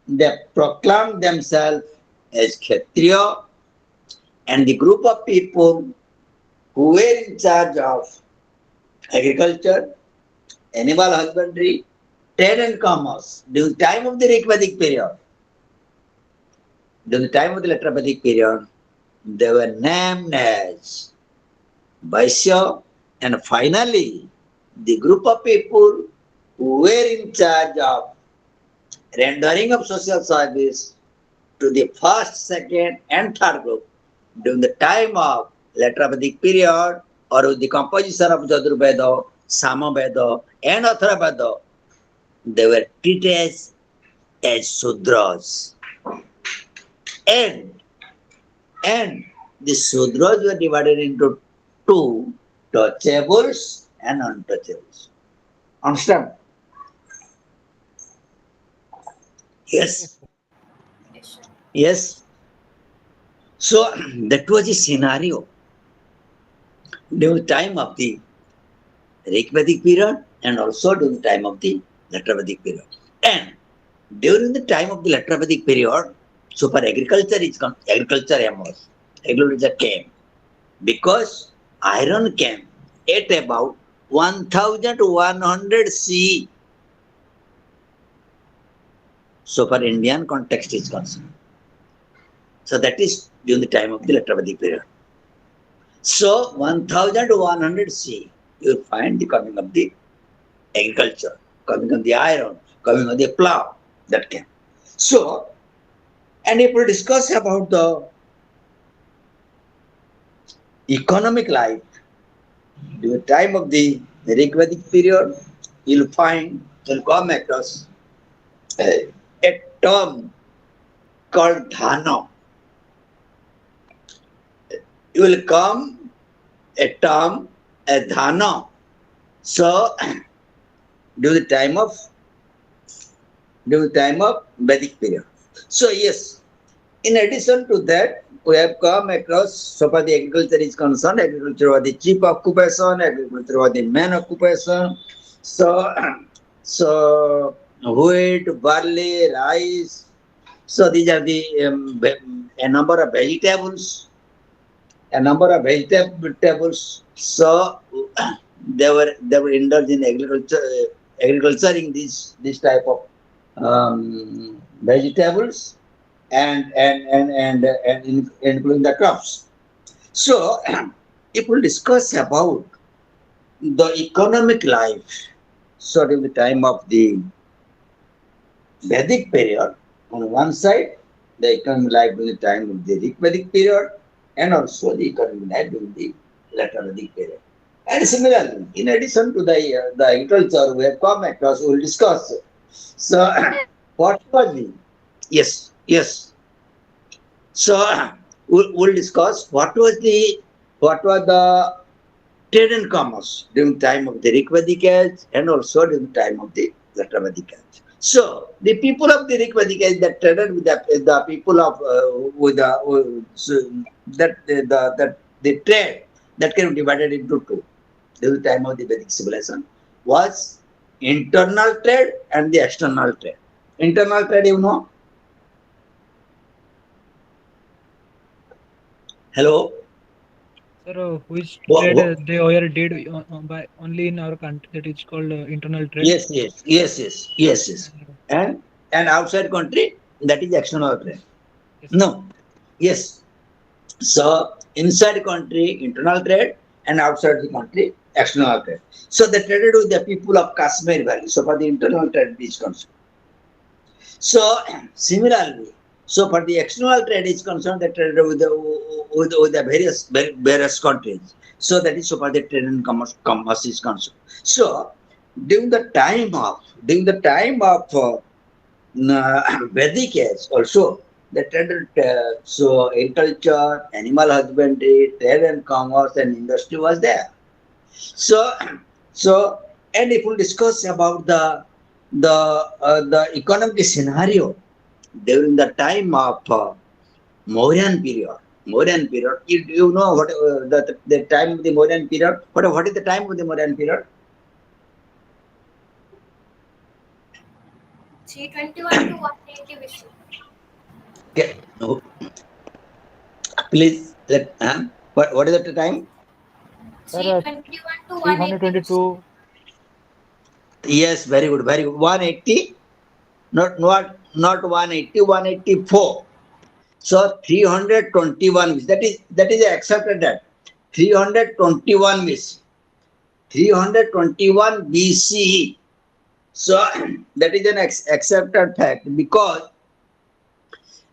they proclaimed themselves as Kshatriya, and the group of people who were in charge of agriculture, animal husbandry, trade and commerce during the time of the Rig Vedic period, during the time of the later Vedic period, they were named as Vaishya, and finally, the group of people who were in charge of rendering of social service to the first, second, and third group during the time of later Vedic period, or with the composition of Yajurveda, Samaveda, and Atharvaveda, they were treated as Sudras. And the Sudras were divided into two, touchables and untouchables. Understand? Yes. Yes, sir. Yes. So that was the scenario during the time of the Rig Vedic period and also during the time of the later Vedic period. And during the time of the later Vedic period, so for agriculture emerged. Agriculture came because iron came at about 1100 CE. So for Indian context is concerned. So that is during the time of the later Vedic period. So 1100 CE, you will find the coming of the agriculture, coming of the iron, coming of the plough that came. So, and if we discuss about the economic life during the time of the Rig Vedic period, you'll come across a term called dhana. You will come a term, a dhana. So, during the time of Vedic period. So yes, in addition to that, we have come across, so far the agriculture is concerned, agriculture was the chief occupation, agriculture was the main occupation. So wheat, barley, rice. So these are the a number of vegetables. So they were indulged in agriculturing this type of vegetables and including the crops. So if we discuss about the economic life, so during the time of the Vedic period, on one side, the economic life during the time of the Vedic period, and also the economic life during the later Vedic period. And similarly, in addition to the agriculture, we have come across, we will discuss. So, what was the? Yes. So, we'll discuss what was the trade and commerce during the time of the Rig Vedic age and also during the time of the later Vedic age. So, the people of the Rig Vedic age that traded with the people of the trade that can be divided into two during the time of the Vedic civilization was internal trade and the external trade. Internal trade, you know. Hello. Sir, which What, trade what? they were did by only in our country, that is called internal trade. Yes, yes, yes, yes, yes, yes. And, And outside country, that is external trade. yes, sir. No. Yes. So inside country, internal trade, and outside the country, external trade. So they traded with the people of Kashmir Valley. So for the internal trade is concerned. So similarly, so for the external trade is concerned, they traded with the various countries. So that is so for the trade and commerce is concerned. So during the time of Vedic age also, they traded so agriculture, animal husbandry, trade and commerce and industry was there. So, so, and if we discuss about the economic scenario during the time of Mauryan period, you know what the time of the Mauryan period? What is the time of the Mauryan period? 321 to 180 BC. Okay. No. Please let what is the time? Sir, 321 to 180 BC. 322. Yes, very good, very good. 180, not 180, 184. So 321 that is accepted that 321 BC. 321 BCE. So that is an accepted fact because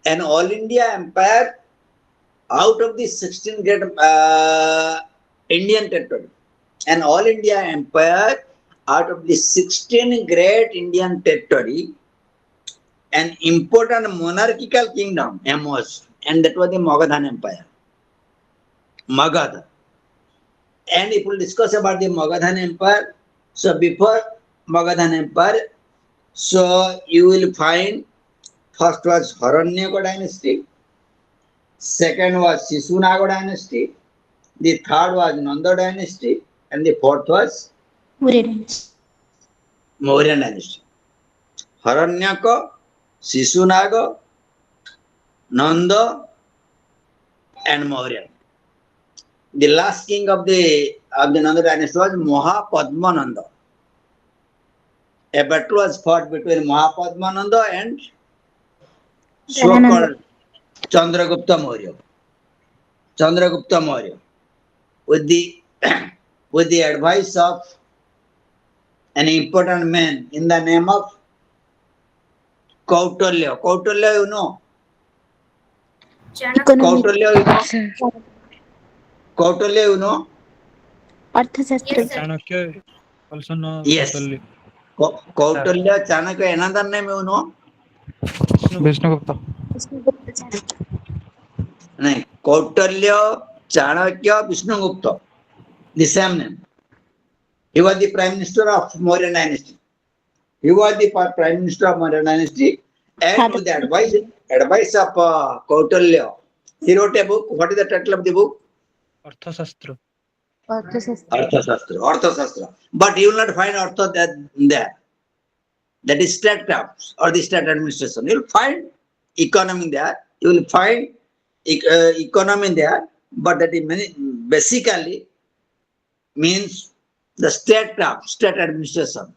an all India empire out of the 16 great Indian territory, an all India empire out of the 16 great Indian territory, an important monarchical kingdom emerged, and that was the Magadhan Empire. Magadha. And if we discuss about the Magadhan Empire, so before Magadhan Empire, so you will find first was Haranyaka dynasty, second was Sisunaga dynasty, the third was Nanda dynasty, and the fourth was Mauryan dynasty. Haranyaka, Sisunaga, Nanda, and Mauryan. The last king of the Nanda dynasty was Mahapadmananda. A battle was fought between Mahapadmananda and so-called Chandragupta Maurya. Chandragupta Maurya, with the with the advice of an important man in the name of Kautalya. Kautalya, you know. Chanakya. Kautalya, you know. Kautalya, you know. Yes, sir. Chanakya, also known Yes. Kautalya. Kautalya, Chanakya, another name, you know. Vishnugupta. No, Kautalya, Chanakya, Vishnugupta. The same name. He was the prime minister of Mauryan dynasty. He was the prime minister of Mauryan dynasty, and with the advice of Kautalya, he wrote a book. What is the title of the book? Arthashastra. Arthashastra. Arthashastra. But you will not find Artha there. That is statecraft or the state administration. You will find economy there. You will find economy there, but that is basically means the statecraft, state administration.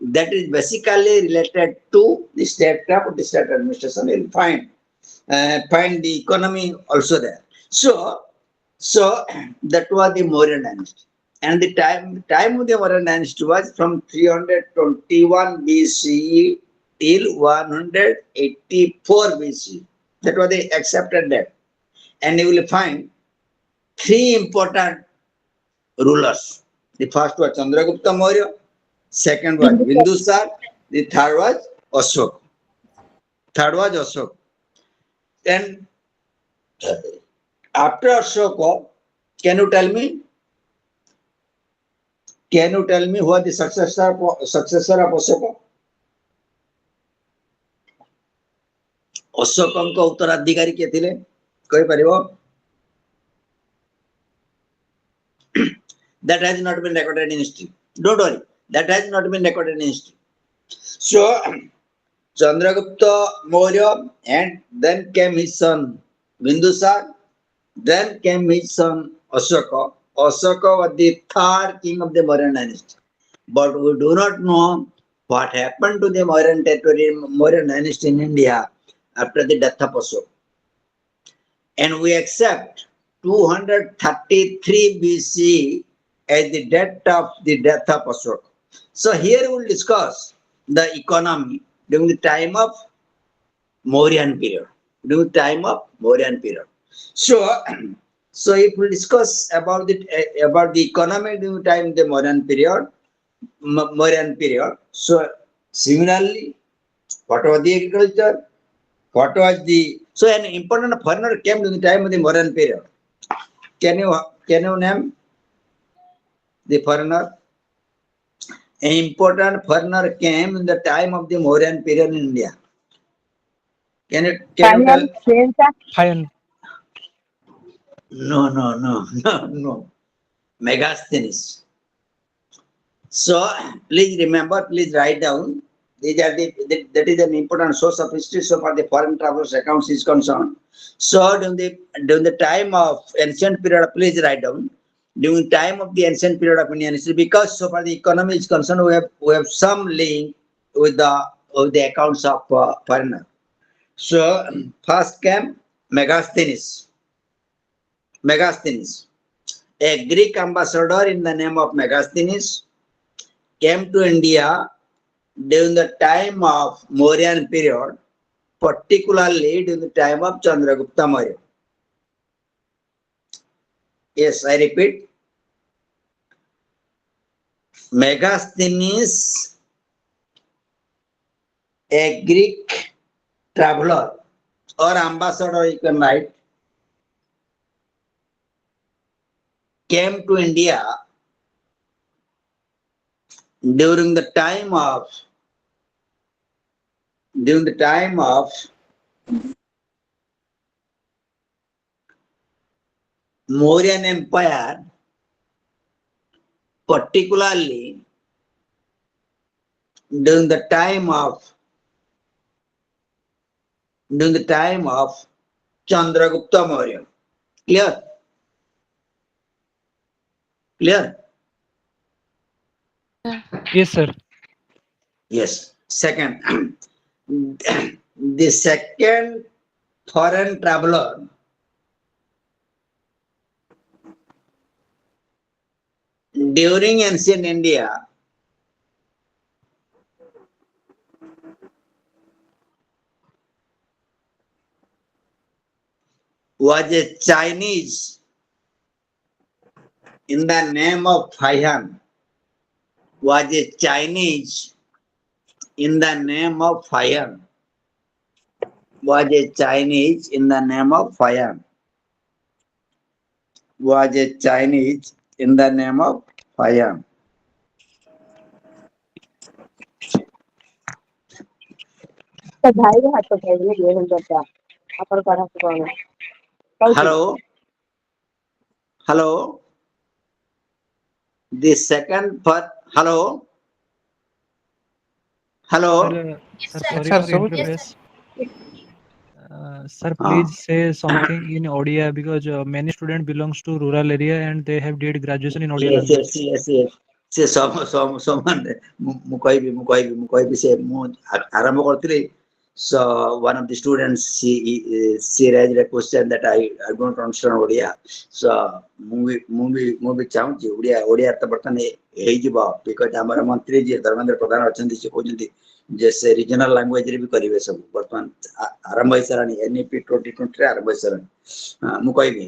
That is basically related to the statecraft or the state administration. You will find the economy also there. So that was the Mauryan dynasty. And the time of the Mauryan dynasty was from 321 BCE till 184 BCE. That was the accepted date. And you will find three important rulers. The first was Chandragupta Maurya, second was Bindusar, the third was Ashoka. And after Ashoka, can you tell me who are the successor of Ashoka? ଅଶୋକଙ୍କ ଉତ୍ତରାଧିକାରୀ କିଏ ଥିଲେ କହିପାରିବ? That has not been recorded in history. Don't worry, that has not been recorded in history. So Chandragupta Maurya, and then came his son Bindusar, then came his son Ashoka. Ashoka was the third king of the Mauryan dynasty. But we do not know what happened to the Mauryan territory, Mauryan dynasty in India after the death of Ashoka. And we accept 233 BC as the date of the death of Ashoka. So here we will discuss the economy during the time of Mauryan period. During the time of Mauryan period. So, so if we discuss about the economy during the time of the Mauryan period. So similarly, what was the agriculture? What was the an important foreigner came during the time of the Mauryan period? Can you name the foreigner? An important foreigner came in the time of the Mauryan period in India. Can you tell? Hayan. No. Megasthenes. So please remember, please write down. These are that is an important source of history. So far the foreign travelers accounts is concerned. So during the time of ancient period, please write down. During the time of the ancient period of Indian history, because so far the economy is concerned, we have some link with the accounts of foreigner. So first came Megasthenes. A Greek ambassador in the name of Megasthenes came to India during the time of Mauryan period, particularly during the time of Chandragupta Maurya. Yes, I repeat. Megasthenes, a Greek traveler or ambassador, you can write, came to India during the time of Mauryan Empire, particularly during the time of Chandragupta Maurya. Clear? Yes, sir. Yes. Second, the second foreign traveler during ancient India was a Chinese in the name of Haiyan. Was a Chinese in the name of Haiyan. Was a Chinese in the name of Haiyan. Was a Chinese in the name of Haiyan. Hello. The second part. Hello. Sir, Yes, sir, sir. sorry Sir, for so interrupt. Sir, please say something in Odia because many students belongs to rural area and they have did graduation in Odia language. Yes. ସେ ସମାନ ମୁଁ କହିବି ସେ ମୁଁ ଆରମ୍ଭ କରିଥିଲି. So one of the students she raised a question that I don't understand Odia. So ମୁଁ ବି ଚାହୁଁଛି ଓଡିଆ ତ ବର୍ତ୍ତମାନ ହେଇଯିବ because ଆମର ମନ୍ତ୍ରୀ ଯିଏ ଧର୍ମେନ୍ଦ୍ର ପ୍ରଧାନ ଅଛନ୍ତି ସେ କହୁଛନ୍ତି ଯେ ସେ ରିଜନାଲ ଲାଙ୍ଗୁଏଜ ରେ ବି କରିବେ ସବୁ ବର୍ତ୍ତମାନ ଆରମ୍ଭ ହେଇସାରିଲାଣି NEP 2020 ରେ ଆରମ୍ଭ ହେଇସାରିଲାଣି. ମୁଁ କହିବି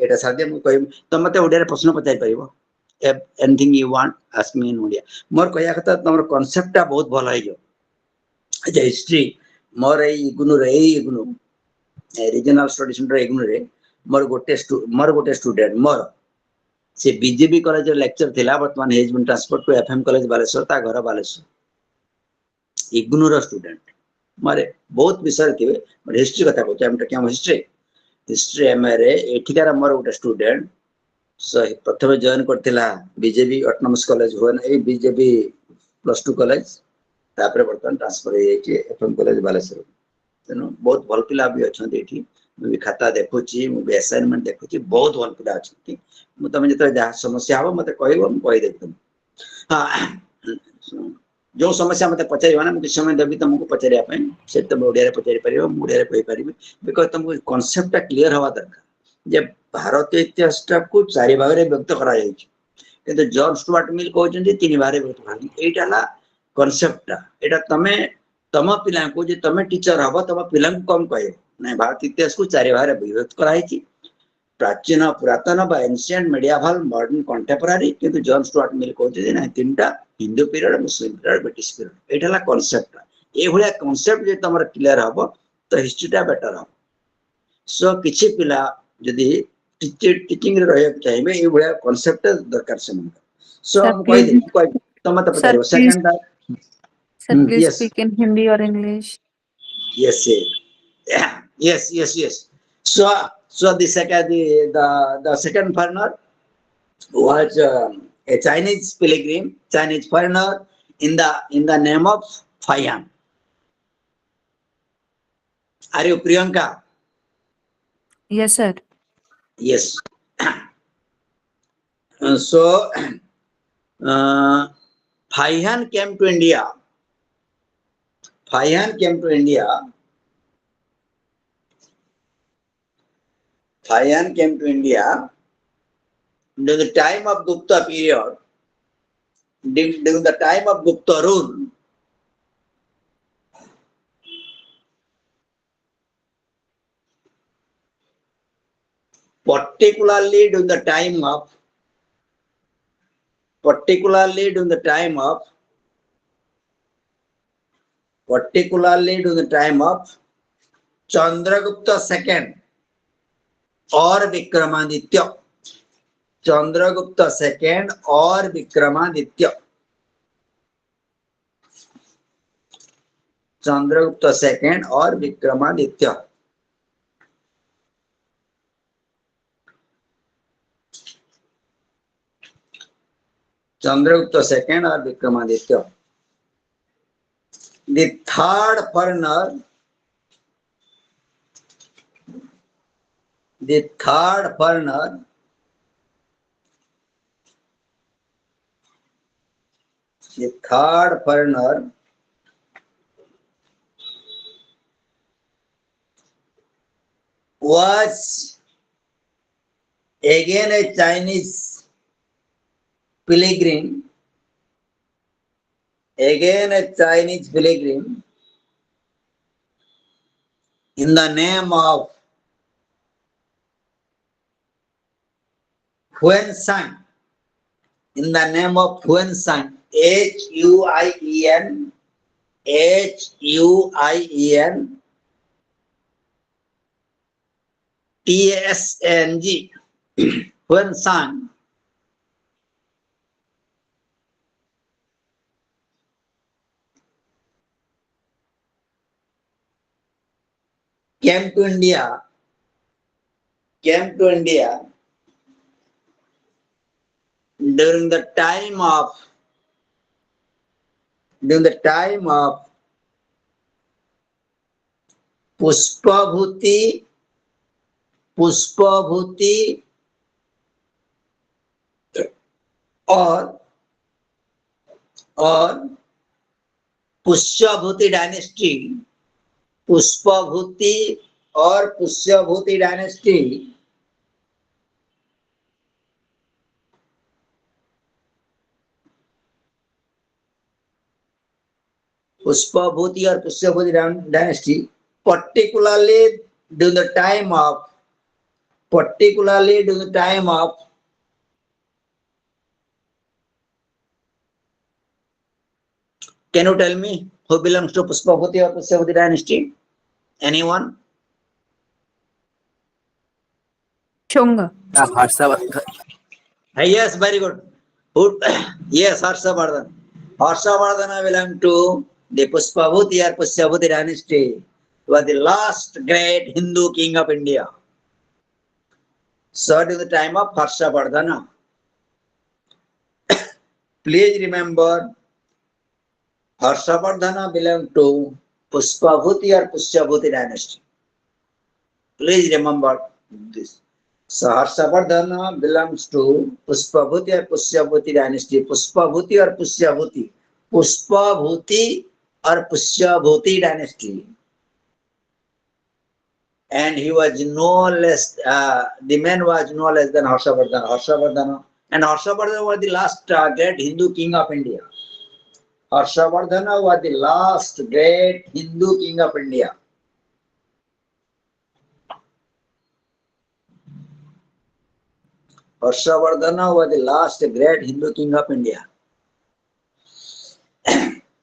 ଏଇଟା ସାଧ୍ୟ ମୁଁ କହିବି ତ ମତେ ଓଡିଆରେ ପ୍ରଶ୍ନ ପଚାରି ପାରିବ. Anything you want, ask me in Odia. ମୋର କହିବା କଥା ତମର କନସେପ୍ଟ ଟା ବହୁତ ଭଲ ହେଇଯିବ. ଆଚ୍ଛା ହିଷ୍ଟ୍ରି ମୋର ଏଇ ଇଗ୍ନୁ ରିଜନାଲ ଷ୍ଟଡି ସେଣ୍ଟର ଇଗ୍ନୁରେ ମୋର ଗୋଟେ ଷ୍ଟୁଡେଣ୍ଟ ମୋର ସେ ବିଜେପି କଲେଜର ଲେକ୍ଚର ଥିଲା ବର୍ତ୍ତମାନ has been transfer to FM college Baleswar ତା ଘର ବାଲେଶ୍ୱର ଇଗ୍ନୁର ଷ୍ଟୁଡେଣ୍ଟ ମୋର ବହୁତ ବିଷୟ ଥିବେ ହିଷ୍ଟ୍ରି କଥା କହୁଛି ଆମେ ଟକିଂ ହିଷ୍ଟ୍ରି MA ଏଠିକାର ମୋର ଗୋଟେ ଷ୍ଟୁଡେଣ୍ଟ ପ୍ରଥମେ ଜଏନ୍ କରିଥିଲା ବିଜେପି ଅଟୋନମସ୍ କଲେଜ ହୁଏ ଏଇ ବିଜେପି +2 କଲେଜ तापर बर्तमान ट्रांसफर हो जाइए एफएम कॉलेज बालेश्वर तेणु बहुत भल पिला भी अच्छा ये मुझे खाता देखुची मुझे असाइनमेंट देखुची बहुत भल पिला अच्छा तुम जो जहाँ समस्या हम मत कहदेवी तुम हाँ जो समस्या मत पचार ना मुझे समय देवी तुमको पचारे से तुम ओडिया पचारि पार ओडिया कहीपर बिकज तुमको कनसेप्टा क्लीयर हवा दरकार जे भारतीय इतिहास को चारि भाग में व्यक्त कर जॉन स्टुआर्ट मिल कहते तीन भाग में व्यक्त कर कनसेप्टा यहाँ तमें तम पिला को तमें टीचर हम तुम पिला कम कह ना भारत इतिहास को चारि भाग में विभक्त कराई प्राचीन पुरातन एनसिएंट मेडिएवल मॉडर्न कंटेम्पोरारी किंतु जॉन स्टुआर्ट मिल कहते ना तीन टा हिंदू पीरियड मुस्लिम पीरियड ब्रिटिश पीरियड यहाँ कनसेप्ट ये भाया कनसेप्ट जो तुम क्लीयर हम तो हिस्ट्रीटा बेटर हम सो किसी पिला जदि टीचिंग रहा चाहिए ये भाया कनसेप्ट दरकार से सो Sir, हम please, कहीदेवी तुम मत sir, Pachar please, second sir, please yes speak in Hindi or English. yes yes so the second foreigner was a Chinese pilgrim, Chinese foreigner in the name of Faiyan. Are you Priyanka? Yes, sir. Yes. So Faiyan came to India. Faiyan came to India. Faiyan came to India during the time of Gupta period. During the time of Gupta rule, particularly during the time of Chandragupta II or Vikramaditya. Chandragupta II or Vikramaditya. Chandragupta II or Vikramaditya. Chandragupta II or Vikramaditya. The third foreigner was again a Chinese pilgrim. In the name of Huan Sang. In the name of Huan Sang. Huien Tsang. Huan Sang came to India during the time of Pushpabhuti or Pushyabhuti dynasty. Pushpabhuti or Pushyabhuti dynasty dynasty, particularly during the time of can you tell me who belongs to Pushpabhuti or Pushyabhuti dynasty? Anyone? Chunga. Yes, very good. Who? Yes, Harshavardhan. Harshavardhana belonged to the Pushpabhuti or Pushyabhuti dynasty. He was the last great Hindu king of India. So during the time of Harshavardhana. Please remember Harshavardhana belonged to Puspabhuti or Pushyabhuti dynasty. Please remember this. So Harshavardhana belongs to Puspabhuti or Pushyabhuti dynasty. Puspabhuti or Pushyabhuti. Puspabhuti or Pushyabhuti dynasty. And he was no less, the man was no less than Harshavardhana. And Harshavardhana was the last great Hindu king of India. Harshavardhana was the last great Hindu king of India. Harshavardhana was the last great Hindu king of India.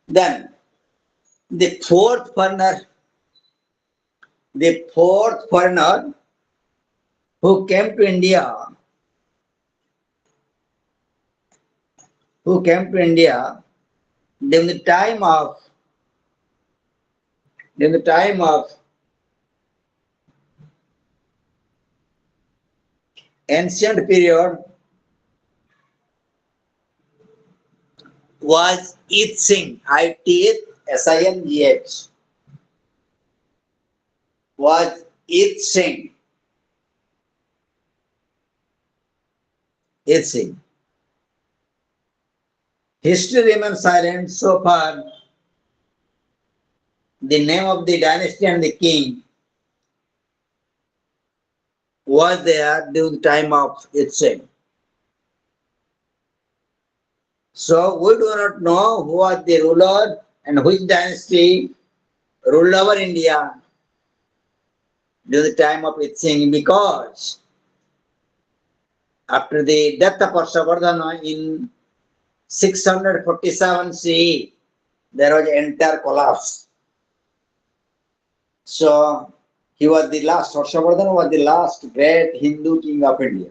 Then the fourth foreigner who came to India, during the time of ancient period was Itsingh, Itsingh, was Itsingh. History remains silent so far. The name of the dynasty and the king was there during the time of Itsingh. So we do not know who was the ruler and which dynasty ruled over India during the time of Itsingh, because after the death of Harshavardhana in 647 CE, there was an entire collapse. So he was the last, Harshavardhana was the last great Hindu king of India.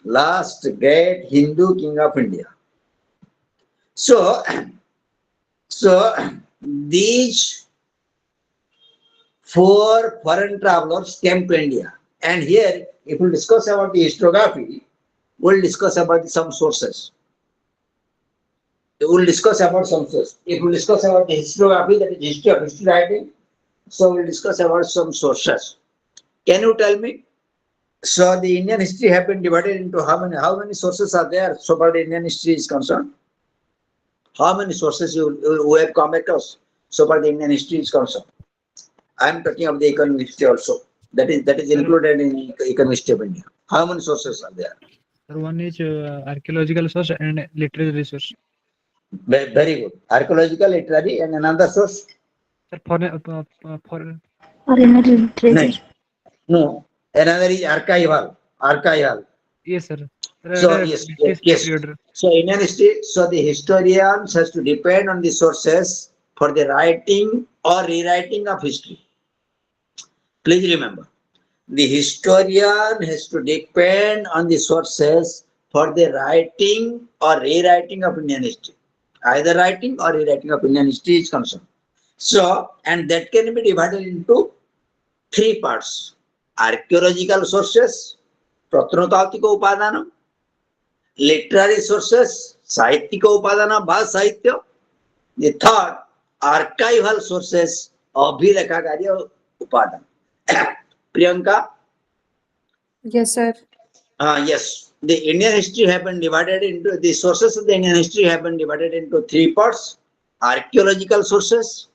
Last great Hindu king of India. So these four foreign travelers came to India. And here, if we discuss about the historiography, we'll discuss about some sources. We'll discuss about some sources. If we discuss about the historiography, that is history of history writing, so we'll discuss about some sources. Can you tell me? So the Indian history have been divided into how many sources are there so far the Indian history is concerned? How many sources you have come across so far the Indian history is concerned? I am talking of the economic history also. That is included in economic history of India. How many sources are there? Sir, one is archaeological source and literary resource. Very good. Archaeological, literary, and another source? Sir, foreign No. No. Another is archival. yes, sir. So yes. Period. So Indian history. So the historians has to depend on the sources for the writing or rewriting of history. Please remember, the historian has to depend on the sources for the writing or rewriting of Indian history. Either writing or rewriting of Indian history is concerned. So, and that can be divided into three parts: archaeological sources, प्रत्नतात्विक उपादान, literary sources, साहित्यिक उपादान वा साहित्य, the third archival sources, अभिलेखागारी उपादान. Priyanka? Yes, sir. Yes. The Indian history have been divided into, the sources of the Indian history have been divided into three parts: archaeological sources,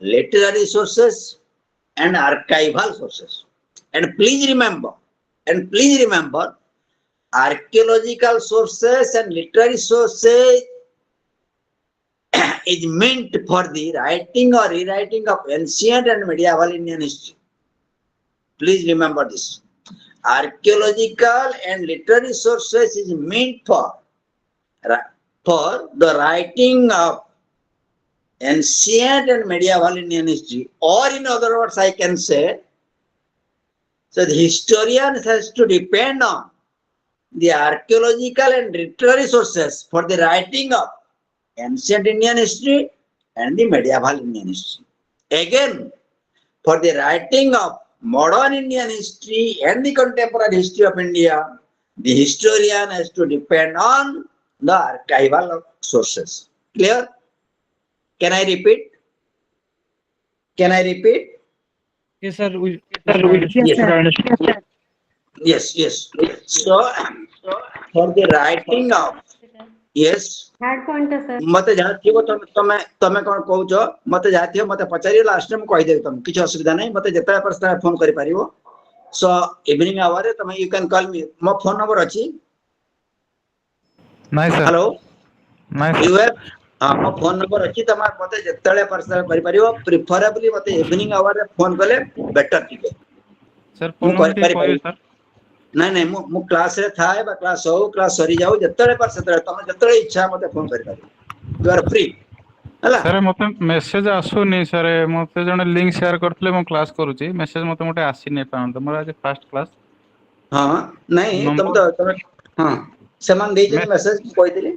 literary sources, and archival sources. And please remember, archaeological sources and literary sources is meant for the writing or rewriting of ancient and medieval Indian history. Please remember this. Archaeological and literary sources is meant for the writing of ancient and medieval Indian history, or in other words, I can say, so the historian has to depend on the archaeological and literary sources for the writing of ancient Indian history and the medieval Indian history. Again, for the writing of modern Indian history and the contemporary history of India, the historian has to depend on the archival sources. Clear? Can I repeat? Can I repeat? Yes, sir. Yes, sir. Yes, yes. So, for the writing of, yes, मते जहाँ थिबो तमे तमे कोन कहउछ मते जहाँ थिबो मते पचारियो last time कहि देबे तमे किछ असुविधा नै मते जेतला पर्सन फोन करि पारिबो सो इवनिंग आवर रे तमे यू कैन कॉल मी मो फोन नंबर अछि नाइ सर हेलो नाइ यू सर हैव हां मो फोन नंबर अछि तमे मते जेतला पर्सन करि पारिबो प्रिफरेबली मते इवनिंग आवर रे फोन कले बेटर थिबे सर मु फोन करि नंबर टिके कहबे पारि सर नै नै मु क्लास रे थाए बा क्लास हो क्लास सरी जाऊ जेतले पर सेतले तमे जेतले इच्छा मते फोन करि पारिबो यू आर फ्री हला सर मते मेसेज आसुनी सर मते जने लिंक शेयर करथले मो क्लास करूची मेसेज मते मोटे आसीने पाउंड मोर आज फर्स्ट क्लास हाँ नहीं तुम नंबर तो हाँ सेमान देइछन मेसेज कहइतिली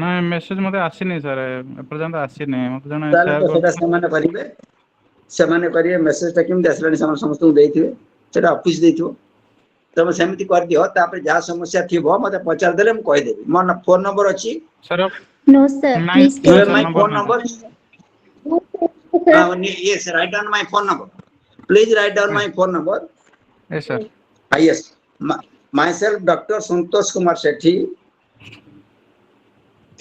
नाइ मेसेज मते आसीने सर एपर्यंत आसीने मते जने ताले शेयर तो सेटा कर सेमाने करिवे मेसेज टा केमते आसलानी सेमान समस्त देइथिबे सेटा ऑफिस देइथिबो तमे सेमिति कर दियो तापर जा समस्या थिबो मते पचार देले म कहि देबी मोर फोन नंबर अछि सर No, sir. नाइ Please यू नाइ have tell sir my me. Number phone नाइ number yes write down my phone number please write down my phone number yes sir yes myself Dr. Santosh Kumar Sethi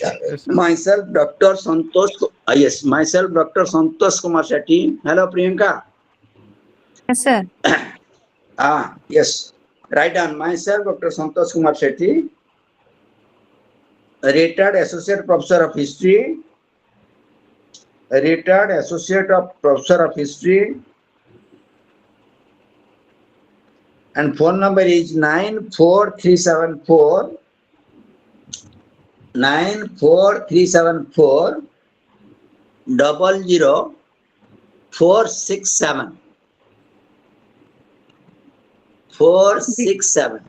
yes sir myself Dr. Santosh yes myself Dr. Santosh Kumar Sethi hello Priyanka Yes, sir. yes. Write down myself, Dr. Santosh Kumar Sethi, retired associate professor of history, retired associate of professor of history, and phone number is 94374 00467 467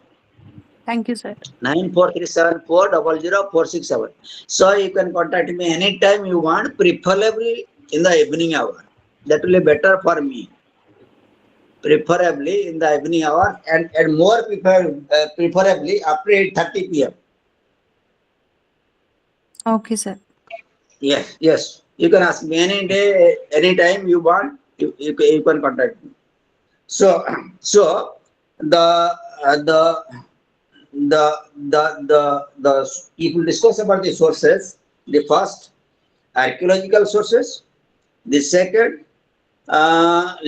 Thank you, sir. 94374 So you can contact me anytime you want, preferably in the evening hour. That will be better for me. Preferably in the evening hour and more preferably after 8:30 p.m. Okay, sir. Yes, yes. You can ask me any day, anytime you want. You can contact me. So the if we discuss about the sources, the first archaeological sources, the second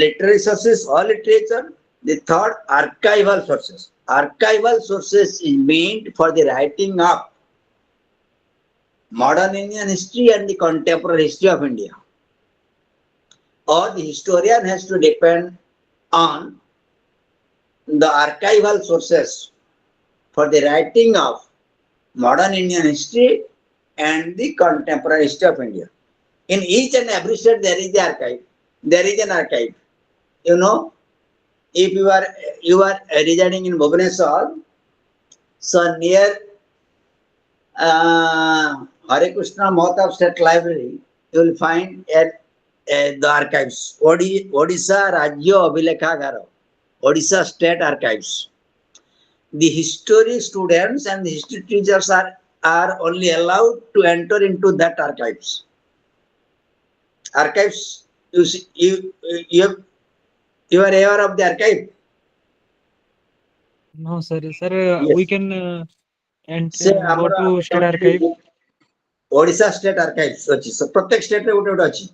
literary sources or literature, the third archival sources. Archival sources is meant for the writing of modern Indian history and the contemporary history of India. Or the historian has to depend on the archival sources for the writing of modern Indian history and the contemporary history of India. In each and every state there is the archive. There is an archive. You know, if you are residing in Bhubaneswar, so near Hare Krishna Mahatab State Library, you will find the archives. Odisha Rajya Abhilekhagara, Odisha State Archives. The history students and the history teachers are only allowed to enter into that archives. Archives, you are aware of the archive? No, sir. Sir, we Yes. can Se go to state archive. Odisha State Archives ଅଛି ପ୍ରତ୍ୟେକ state ରେ ଗୋଟେ ଗୋଟେ ଅଛି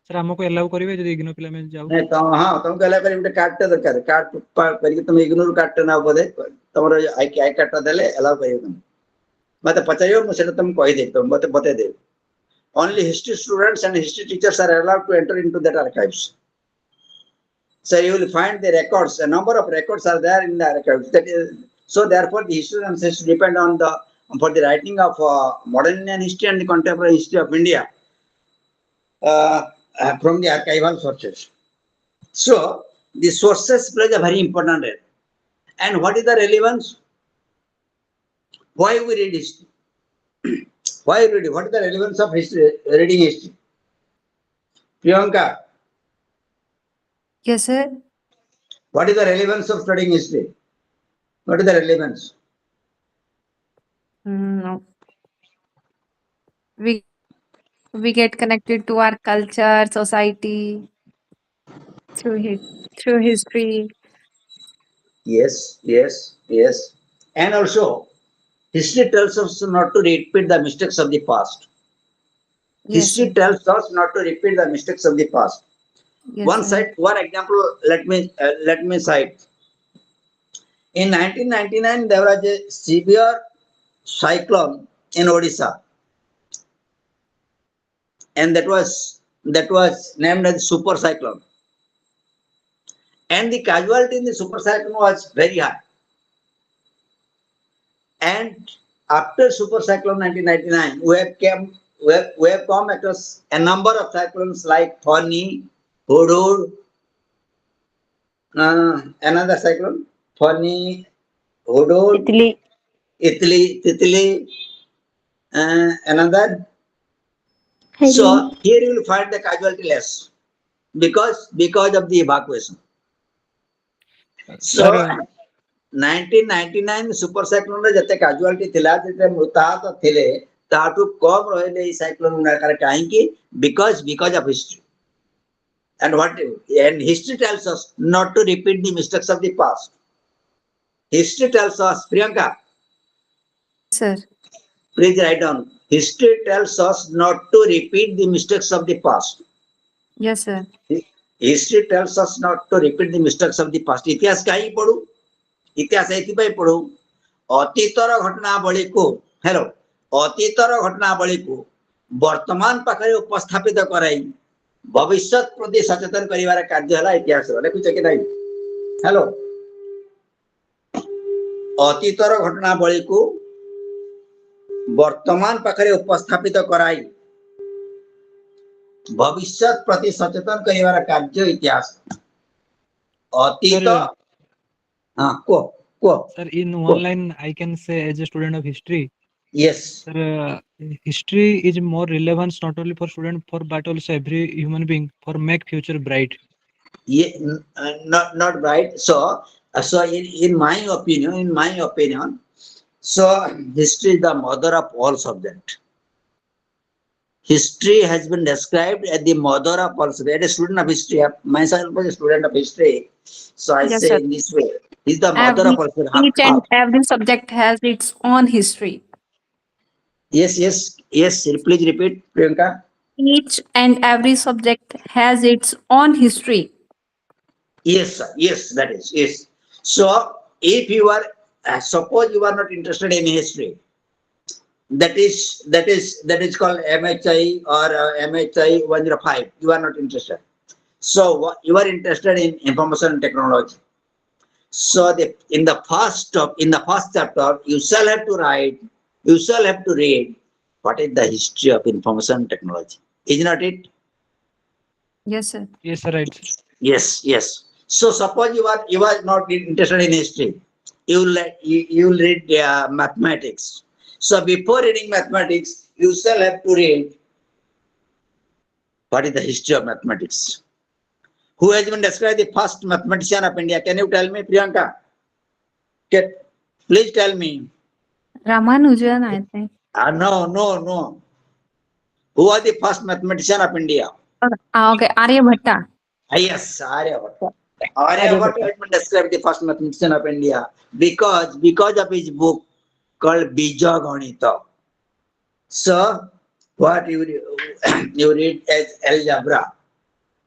Sir, ଆମକୁ allow କରିବେ ଯଦି ଇଗ୍ନୋ ପିଲାମାନେ ଯାଉ। ନାଇଁ ହଁ ତମକୁ ହେଲା କରି ଗୋଟେ କାର୍ଡ ଟେ ଦରକାର କାର୍ଡ କରିକି ତମେ ଇଗ୍ନୋର କାର୍ଡ ଟେ ନାও ବୋଧେ ତମର ଆଇ କାର୍ଡ ଟା ଦେଲେ allow କରିବେ ତମେ ମତେ ପଚାରିବ ମୁଁ ସେଟା ତମକୁ କହିଦେବି ତମେ ମତେ ବତେଇଦେବି only history students and history teachers are allowed to enter into that archives. So you will find the records, a number of records are there in the archives. That is, so therefore the historians has to depend on for the writing of modern Indian history and the contemporary history of India from the archival sources. So the sources play a very important role. And what is the relevance? Why we read history? Why read it? What is the relevance of history, reading history? Priyanka, Yes, sir. what is the relevance of studying history? What is the relevance? No. we we get connected to our culture, society through through history. Yes, yes, yes. And also, history tells us not to repeat the mistakes of the past. Yes, History sir. tells us not to repeat the mistakes of the past. Yes, sir. One example. Let me cite. In 1999, there was a severe cyclone in Odisha, and that was named as super cyclone. And the casualty in the super cyclone was very high. And after super cyclone 1999, we have come across a number of cyclones like Thani, Hudud, another cyclone, Thani, Hudud, Italy. Titli, another. Hello. So here you will find the casualty less because of the evacuation. So Sir, 1999 super cyclone रे जते casualty थिला जते मृताहत थिले ताठु कम रहले ई cyclone गुणाकार काहेकि because of history. And history tells us not to repeat the mistakes of the past. History tells us, Priyanka, Sir. please write down. History tells us not to repeat the mistakes of the past. Yes, sir. History tells us not to repeat the mistakes of the past. इतिहास काहे पढू? इतिहास एथिपाई पढू अतीतर घटनावलीକୁ hello अतीतर घटनावलीକୁ वर्तमान पाखरे उपस्थापित कराई भविष्यत प्रति सचेतन करिवार कार्य हला इतिहास लेखुछ कि नाही हेलो अतीतर घटनावलीକୁ वर्तमान पाखरे उपस्थापित कराई भविष्यत प्रति सचेतन करिवार कार्य इतिहास अतीत sir, को sir, in one line, I can say as a student of history, yes sir, history is more relevant not only for student, for but also every human being for make future bright. yeah, not right. So in my opinion, so history is the mother of all subject. History has been described as the mother of all subject. As a student of history, myself was a student of history, so I Yes, say sir. in this way, he's the mother Every of all subject. each and every subject has its own history. Yes. Please repeat, Priyanka. Each and every subject has its own history. Yes, sir. Yes, that is yes. So if you are, suppose you are not interested in history, that is called MHI or MHI 105. You are not interested. So you are interested in information technology. So in the first chapter, you shall have to write, you shall have to read what is the history of information technology. Is not it? Yes, sir. Yes, sir, right. Yes. So suppose you are not interested in history, you will read mathematics. So before reading mathematics, you shall have to read what is the history of mathematics. Who has been described the first mathematician of India? Can you tell me, Priyanka? Please tell me. Ramanujan, I think. No. Who was the first mathematician of India? Okay, Aryabhatta. Yes, Aryabhatta. Aryabhatta has been described the first mathematician of India because of his book called Bija Ganita. So, what you read as algebra,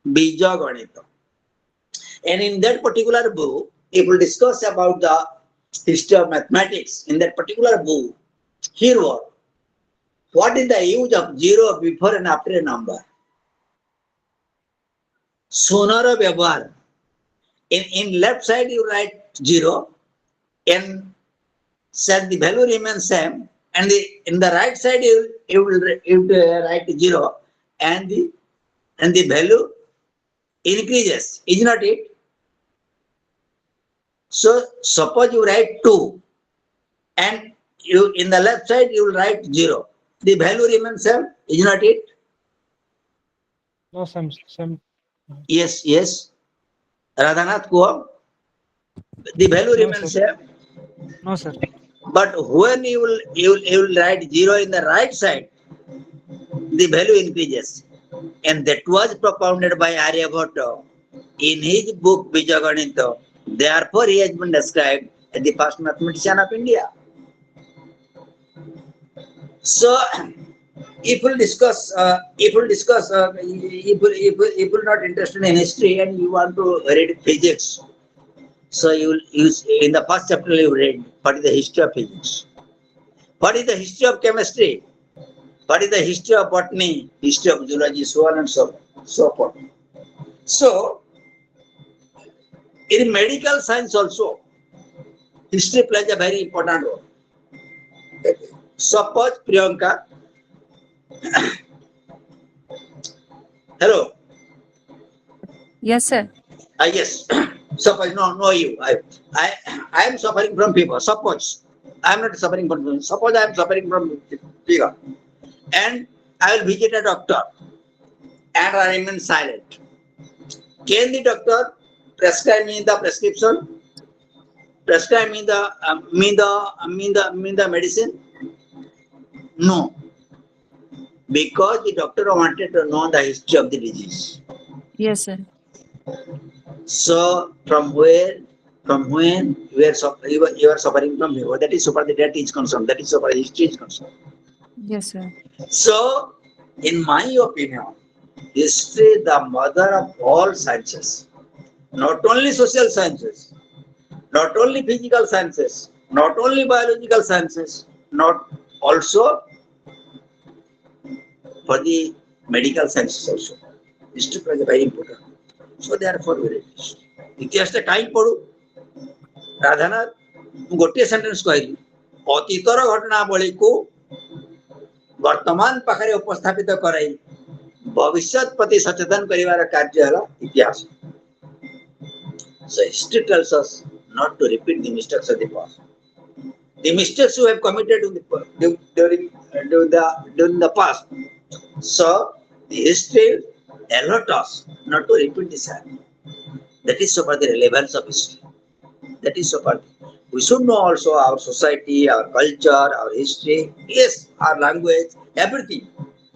Bija Ganita. And in that particular book, it will discuss about the history of mathematics. In that particular book, he wrote, what is the use of zero before and after a number? Sooner व्यवहार. In left side you write 0 and said the value remains same, and in the right side you will write 0 and the value increases. Is not it? So suppose you write 2 and you in the left side you will write 0. The value remains same. Is not it? No, some. Yes. Radhanath Kuo. The value No, remains sir. same. No, sir. But when you will write 0 in the right side, the value increases. And that was propounded by Aryabhatta in his book Bijaganita. Therefore, he has been described as the first mathematician of India. So, if we'll discuss, if you're not interested in history and you want to read physics, so you will use in the first chapter you read what is the history of physics, what is the history of chemistry, what is the history of botany, history of zoology, so on and so forth. So, in medical science also, history plays a very important role. Suppose Priyanka, hello. Yes, sir. Yes. Suppose no you. I am suffering from fever. Suppose I am not suffering from fever. Suppose I am suffering from fever, and I will visit a doctor, and I remain silent. Can the doctor prescribe me the prescription? Prescribe me the medicine? No, because the doctor wanted to know the history of the disease. Yes, sir. So from when you are suffering from fever, that is so far the death is concerned, that is so far the history is concerned. Yes, sir. So, in my opinion, history is the mother of all sciences, not only social sciences, not only physical sciences, not only biological sciences, not also for the medical sciences also. History plays a very important. So therefore we read history. ଇତିହାସଟା କାହିଁକି ପଢୁ? ରାଧାନାଥ ମୁଁ ଗୋଟିଏ sentence କହିଲି, ଅତୀତର ଘଟଣାବଳୀକୁ ବର୍ତ୍ତମାନ ପାଖରେ ଉପସ୍ଥାପିତ କରାଇ ଭବିଷ୍ୟତ ପ୍ରତି ସଚେତନ କରିବାର କାର୍ଯ୍ୟ ହେଲା ଇତିହାସ. So history tells us not to repeat the mistakes of the past. The mistakes you have committed during the past. So the history alert us not to repeat the same. That is so far the relevance of history. That is so far. We should know also our society, our culture, our history, yes, our language, everything.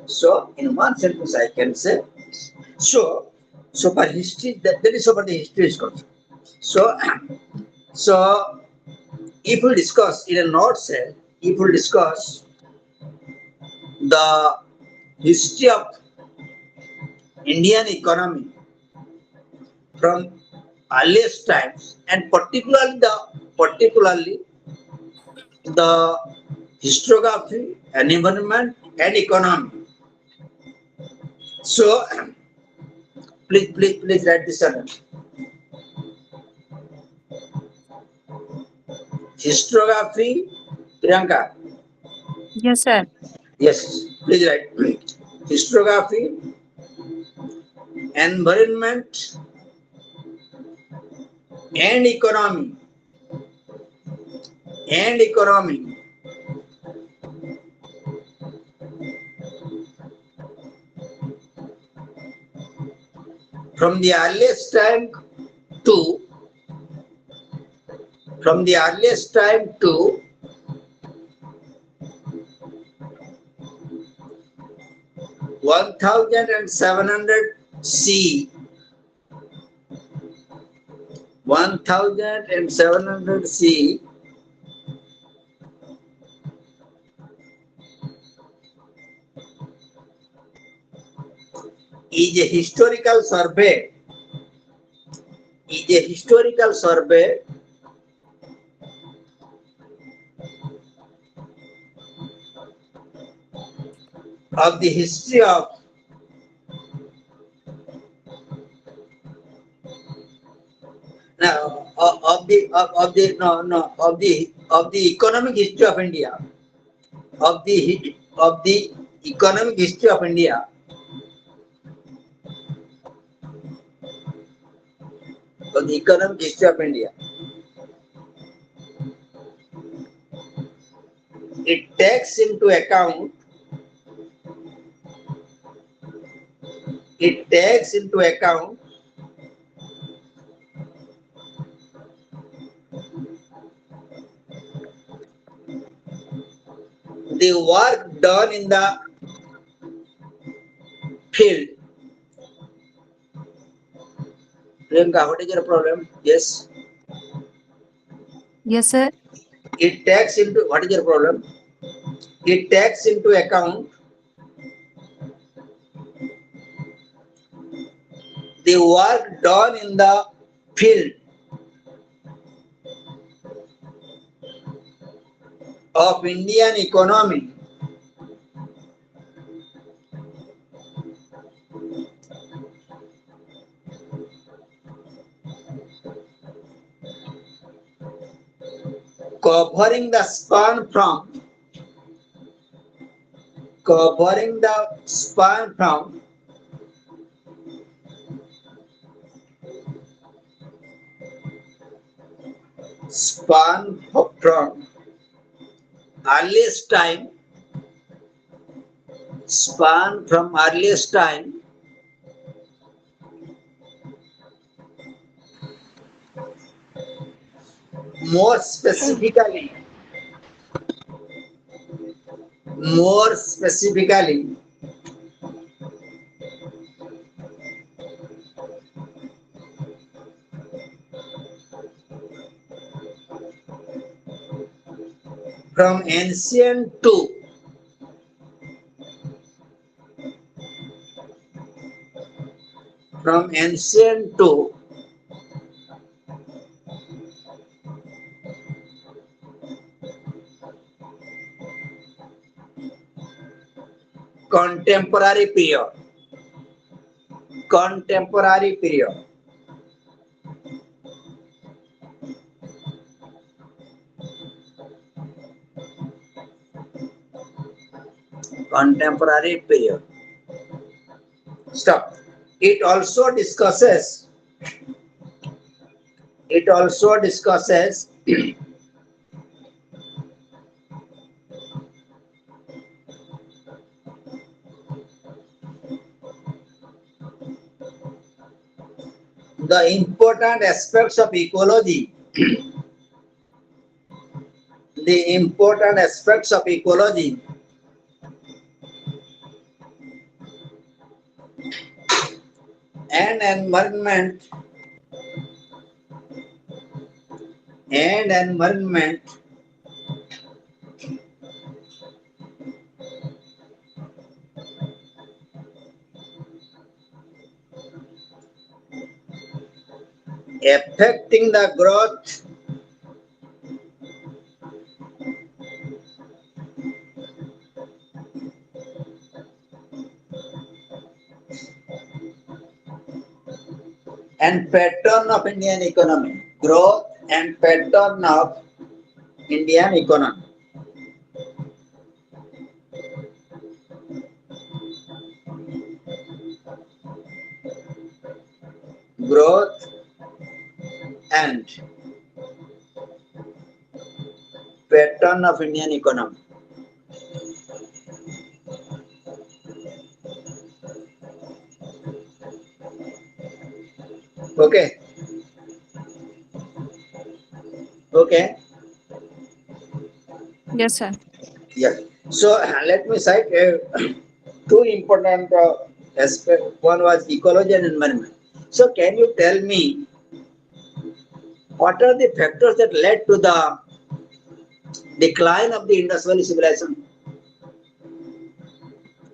So, in one sentence, I can say, so far history, that is so far the history is concerned. So, if we discuss in a nutshell, if we discuss the history of Indian economy from earliest times, and particularly the historiography, environment, and economy. So, please write this down. Historiography, Priyanka. Yes, sir. Yes, please write. Historiography, environment, and economy. From the earliest time to 1700 C. 1700 C. is a historical survey. Of the history of economic history of India. Of the economic history of India. Of the economic history of India. It takes into account the work done in the field. Priyanka, what is your problem? Yes. Yes, sir. It takes into, what is your problem? It takes into account the work done in the field of Indian economy covering the span from covering the span from from earliest time span from earliest time more specifically more specifically from ancient to from ancient to contemporary period contemporary period contemporary period. Stop. It also discusses it also discusses the important aspects of ecology the important aspects of ecology and environment affecting the growth and pattern of Indian economy. Growth and pattern of Indian economy. Growth and pattern of Indian economy. Okay. Okay. Yes, sir. Yeah. So let me cite two important aspects. One was ecology and environment. So can you tell me what are the factors that led to the decline of the Indus Valley civilization?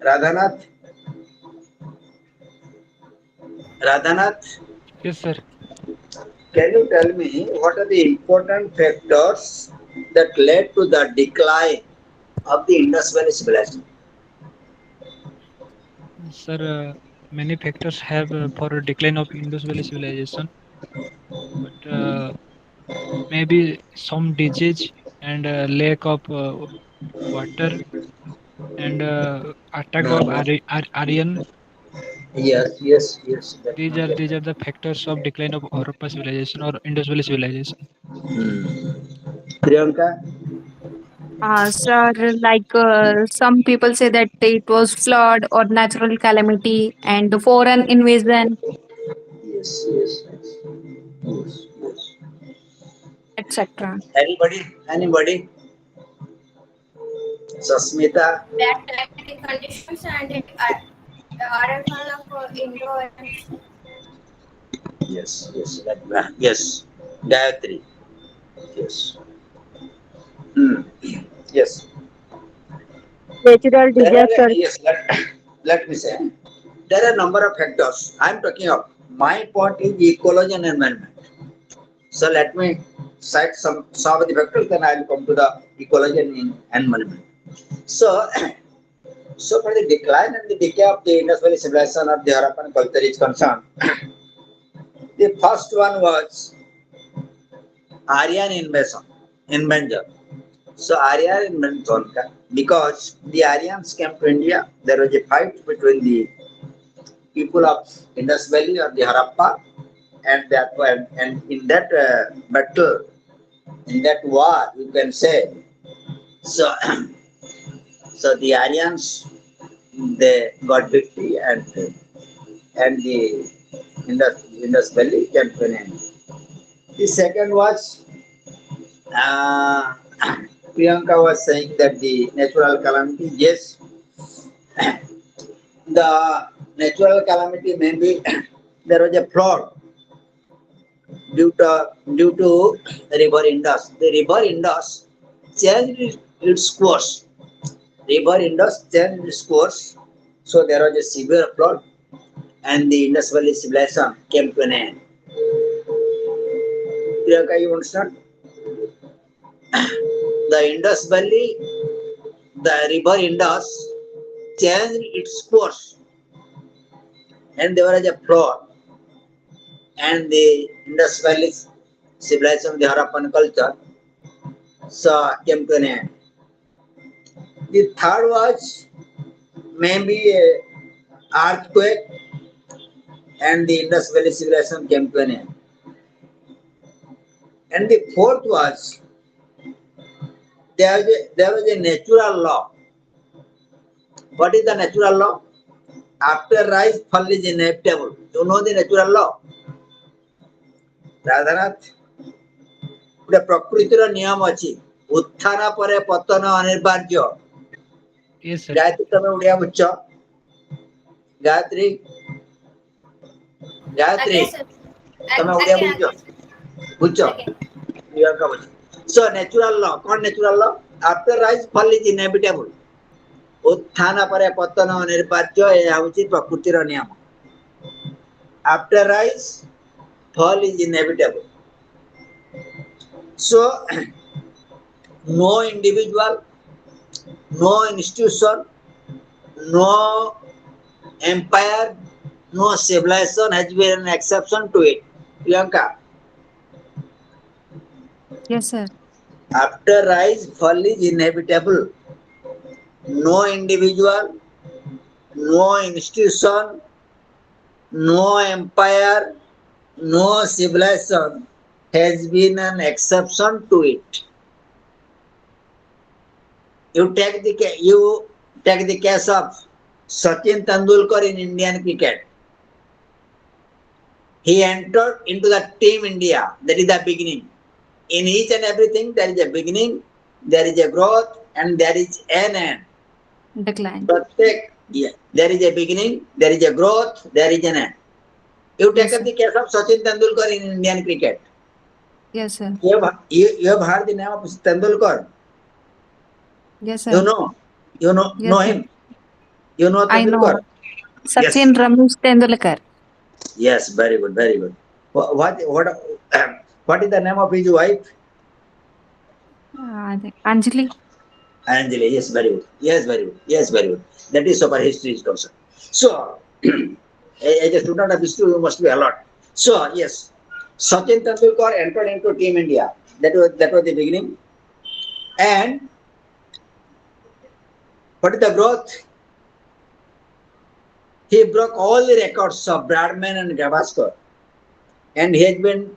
Radhanath? Radhanath, Yes, sir. can you tell me what are the important factors that led to the decline of the Indus Valley civilization? Sir, many factors have for a decline of Indus Valley civilization, but maybe some disease and lack of water and attack of Aryan. Yes, These definitely. are the factors of decline of Harappa civilization or Indus Valley civilization. Priyanka? Sir, like some people say that it was flood or natural calamity and the foreign invasion, Yes. etc. Anybody? Susmita? Bad climatic conditions and the arrival of Indo and Yes, yes, yes. Gayatri. Yes. Hmm. Yes. Natural There are, disasters. yes, let me say, there are a number of factors. I'm talking of, my point is ecology and environment. So let me cite some of the factors, then I'll come to the ecology and environment. So, so for the decline and the decay of the Indus Valley civilization or the Harappan culture is concerned, the first one was Aryan invasion. So Aryan invasion, because the Aryans came to India, there was a fight between the people of Indus Valley or the Harappa, and that one, and in that battle, in that war, you can say, so so the Aryans they got victory, and the Indus Valley came to an end. The second was uh, Priyanka was saying that the natural calamity, yes, the natural calamity may be there was a flood due to river Indus. The river Indus changed its course. River Indus changed its course, so there was a severe flood, and the Indus Valley civilization came to an end. Priyanka, you understand? The Indus Valley, the river Indus changed its course, and there was a flood, and the Indus Valley civilization, the Harappan culture, so came to an end. The third was maybe a earthquake, and the Indus Valley civilization came to an end. And the fourth was there was a natural law. What is the natural law? After rise, fall is inevitable. You know the natural law? Radhanath, ଗୋଟେ ପ୍ରକୃତିର ନିୟମ ଅଛି, ଉତ୍ଥାନ ପରେ ପତନ ଅନିବାର୍ଯ୍ୟ। Yes, sir. Gayatri ତମେ Odia ବୁଝଛ? Gayatri Gayatri Again, sir. ତମେ ଓଡିଆ Again, ବୁଝଛ? ବୁଝଛ? again. ପ୍ରିୟଙ୍କା ବୁଝ। So natural law, କଣ natural law? After rise, fall is inevitable. ଉତ୍ଥାନ ପରେ ପତନ ଅନିବାର୍ଯ୍ୟ, ଏହା ହେଉଛି ପ୍ରକୃତିର ନିୟମ। After rise, fall is inevitable. So no individual, no institution, no empire, no civilization has been an exception to it. Priyanka, Yes, sir. after rise, fall is inevitable. No individual, no institution, no empire, no civilization has been an exception to it. You take the case of Sachin Tendulkar in Indian cricket. He entered into the team India. That is the beginning. In each and everything, there is a beginning, there is a growth, and there is an end. Decline. Yeah, there is a beginning, there is a growth, there is an end. You take Yes, up the case of Sachin Tendulkar in Indian cricket. Yes, sir. You have heard the name of Tendulkar. Yes, sir. You know Yes, sir. him. You know I know. Tendulkar. Sachin Ramesh Tendulkar. Yes, very good, very good. What is the name of his wife? Anjali. Anjali. Yes, very good. Yes, very good. Yes, very good. That is so far history is concerned. So, as a student of history, you must be alert. So, yes, Sachin Tendulkar entered into Team India. That was the beginning. And what is the growth? He broke all the records of Bradman and Gavaskar, and he has been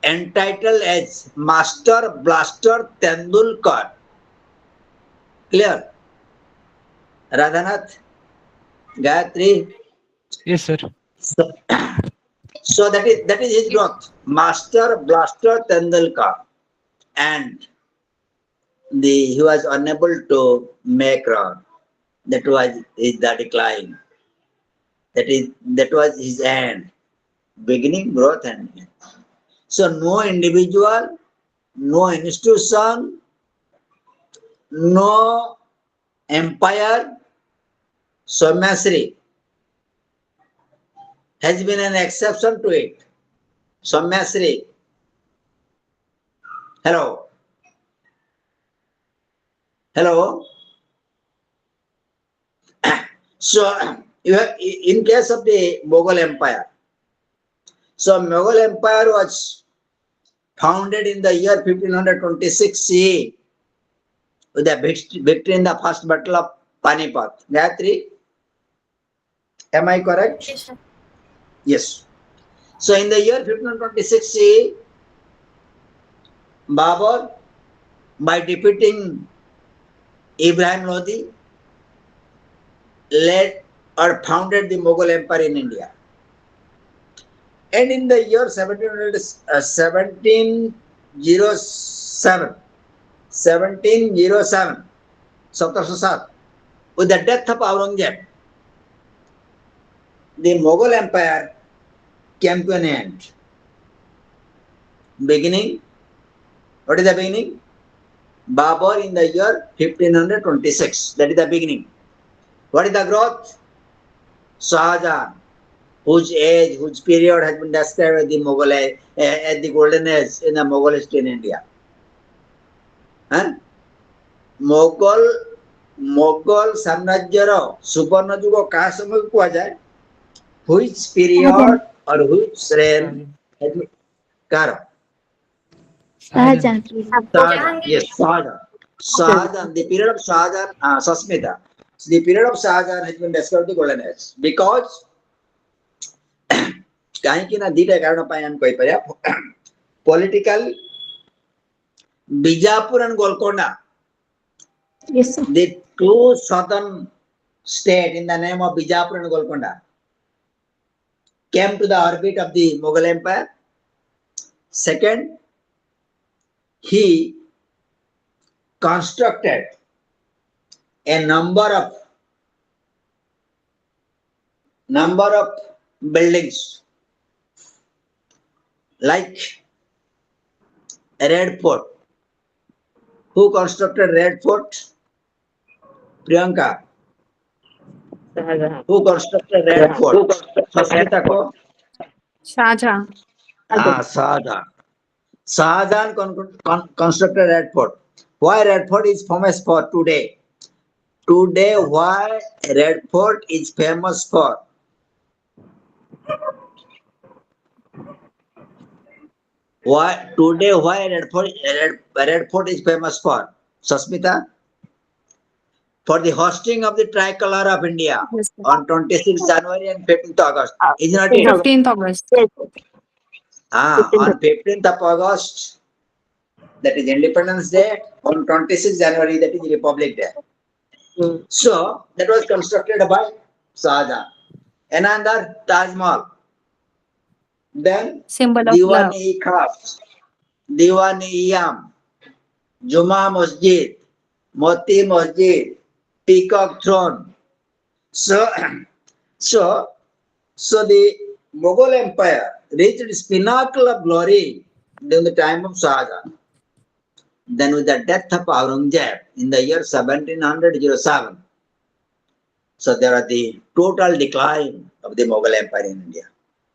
entitled as Master Blaster Tendulkar. Clear? Radhanath, Gayatri. Yes, sir. So that is his growth. Master Blaster Tendulkar, and he was unable to make run. That was the decline. That was his end. Beginning, growth, and end. So no individual, no institution, no empire, Somasri has been an exception to it. Somasri. Hello. Hello. So you have, in case of the Mughal Empire, so Mughal Empire was founded in the year 1526 CE with the victory in the first battle of Panipat. Gayatri, am I correct? Yes, sir. Yes. So in the year 1526 CE, Babur, by defeating Ibrahim Lodi, led or founded the Mughal Empire in India. And in the year 1707, 1707, with the death of Aurangzeb, the Mughal Empire came to an end. Beginning, what is the beginning? Babur in the year 1526, that is the beginning. What is the growth? Shahjahan, whose age, whose period has been described as the Mughal at the golden age in the Mughal history in India. Mughal ସାମ୍ରାଜ୍ୟର ସୁବର୍ଣ୍ଣ ଯୁଗ କାହା ସମୟକୁ କୁହାଯାଏ? Which period or which reign? କାହାର? Shahjahan. Shahjahan. Yes, Shahjahan. Shahjahan, the period of Shahjahan, Sasmita. The period of Shahjahan has been described the golden age because କାହିଁକି ନା ଦିଟା କାରଣ ପାଇଁ ଆମେ କହିପାରିବା political Bijapur and Golconda, Yes, sir. the two southern state in the name of Bijapur and Golconda came to the orbit of the Mughal Empire. Second, he constructed a number of buildings like Red Fort. Who constructed Red Fort? Priyanka. Who constructed Red Fort? Sasmita ko? Shahjahan. Shahjahan. Shahjahan constructed Red Fort. Why Red Fort is famous for today? Today, why Red Fort is famous for? Why today? Why Red Fort is famous for? Sasmita? For the hosting of the tricolor of India Yes, sir. on 26th January and 15th August. Is not it? 15th August. On 15th of August, that is Independence Day. On 26th January, that is Republic Day. So that was constructed by Shahjahan. Another Taj Mahal. Then Symbol of love. Diwan-e-Khas, Diwan-e-Iyam, Juma Masjid, Moti Masjid, Peacock Throne. So the Mughal Empire reached its pinnacle of glory during the time of Shahjahan. Then with the death of Aurangzeb in the year 1707, so there was the total decline of the Mughal Empire in India.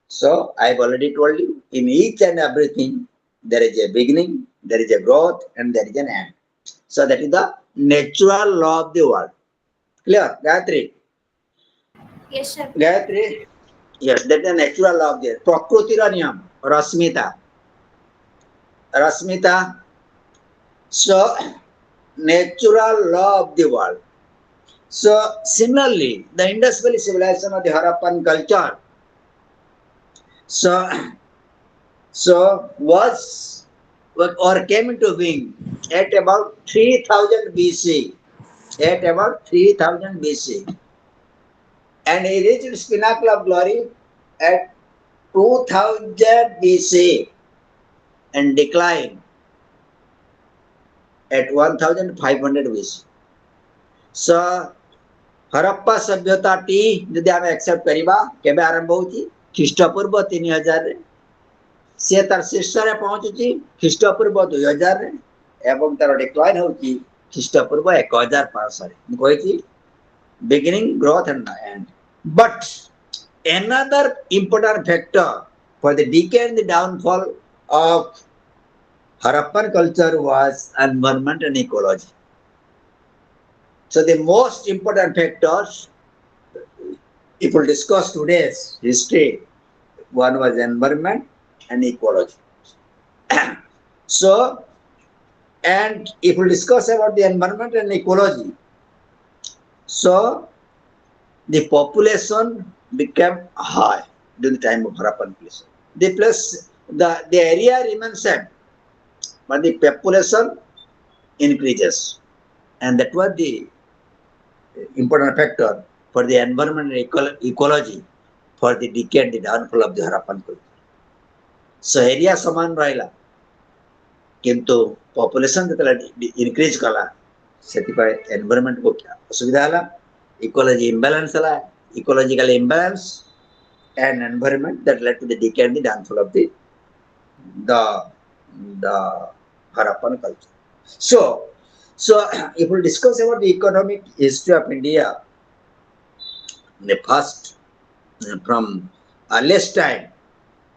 So I've already told you, in each and everything, there is a beginning, there is a growth, and there is an end. So that is the natural law of the world. Clear, Gayatri? Yes, sir. Gayatri? Yes, that is the natural law of the world. Prakrutira niyam, Rasmita. Rasmita. So, natural law of the world. So, similarly, the Indus Valley civilization of the Harappan culture, so was or came into being at about 3000 BC. At about 3000 BC. And he reached its pinnacle of glory at 2000 BC and declined at 1500 BC. So Harappa सभ्यता T जदि आम accept करिबा केबे आरंभ होची ख्रीष्टपूर्व 3000 रे से तार शीर्ष रे पहुंचुची ख्रीष्टपूर्व 2000 रे एवं तार डिक्लाइन होची ख्रीष्टपूर्व 1500 रे कहैची beginning growth and end, but another important factor for the decay and the downfall of Harappan culture was environment and ecology. So the most important factors, if we discuss today's history, one was environment and ecology. So, and if we discuss about the environment and ecology, so the population became high during the time of Harappan place. The area remains same, but the population increases, and that was the important factor for the environment and ecology for the decay and the downfall of the Harappan culture. So area saman rahila, किंतु population जेतला increase कला सेतिपाय environment को क्या असुविधा हला, ecology imbalance हला, ecological imbalance and environment that led to the decay and the downfall of the Harappan culture. So if we discuss about the economic history of India, the first from earliest time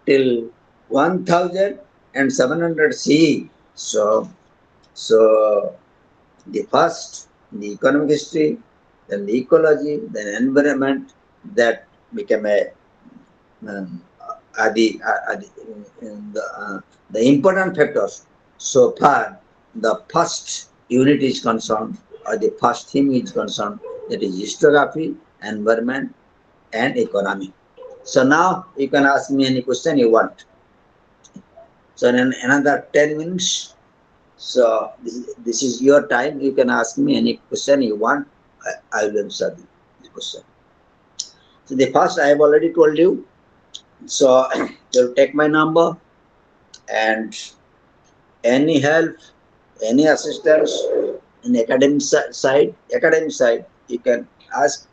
till 1700 CE. So the first, the economic history, then the ecology, then environment, that became a the important factors. So far, the first unit is concerned, or the first theme is concerned, that is historiography, environment, and economy. So now you can ask me any question you want. So in another 10 minutes, so this is your time. You can ask me any question you want. I will answer the question. So the first I have already told you. So you'll take my number, and any help, any assistance in academic side, you can ask,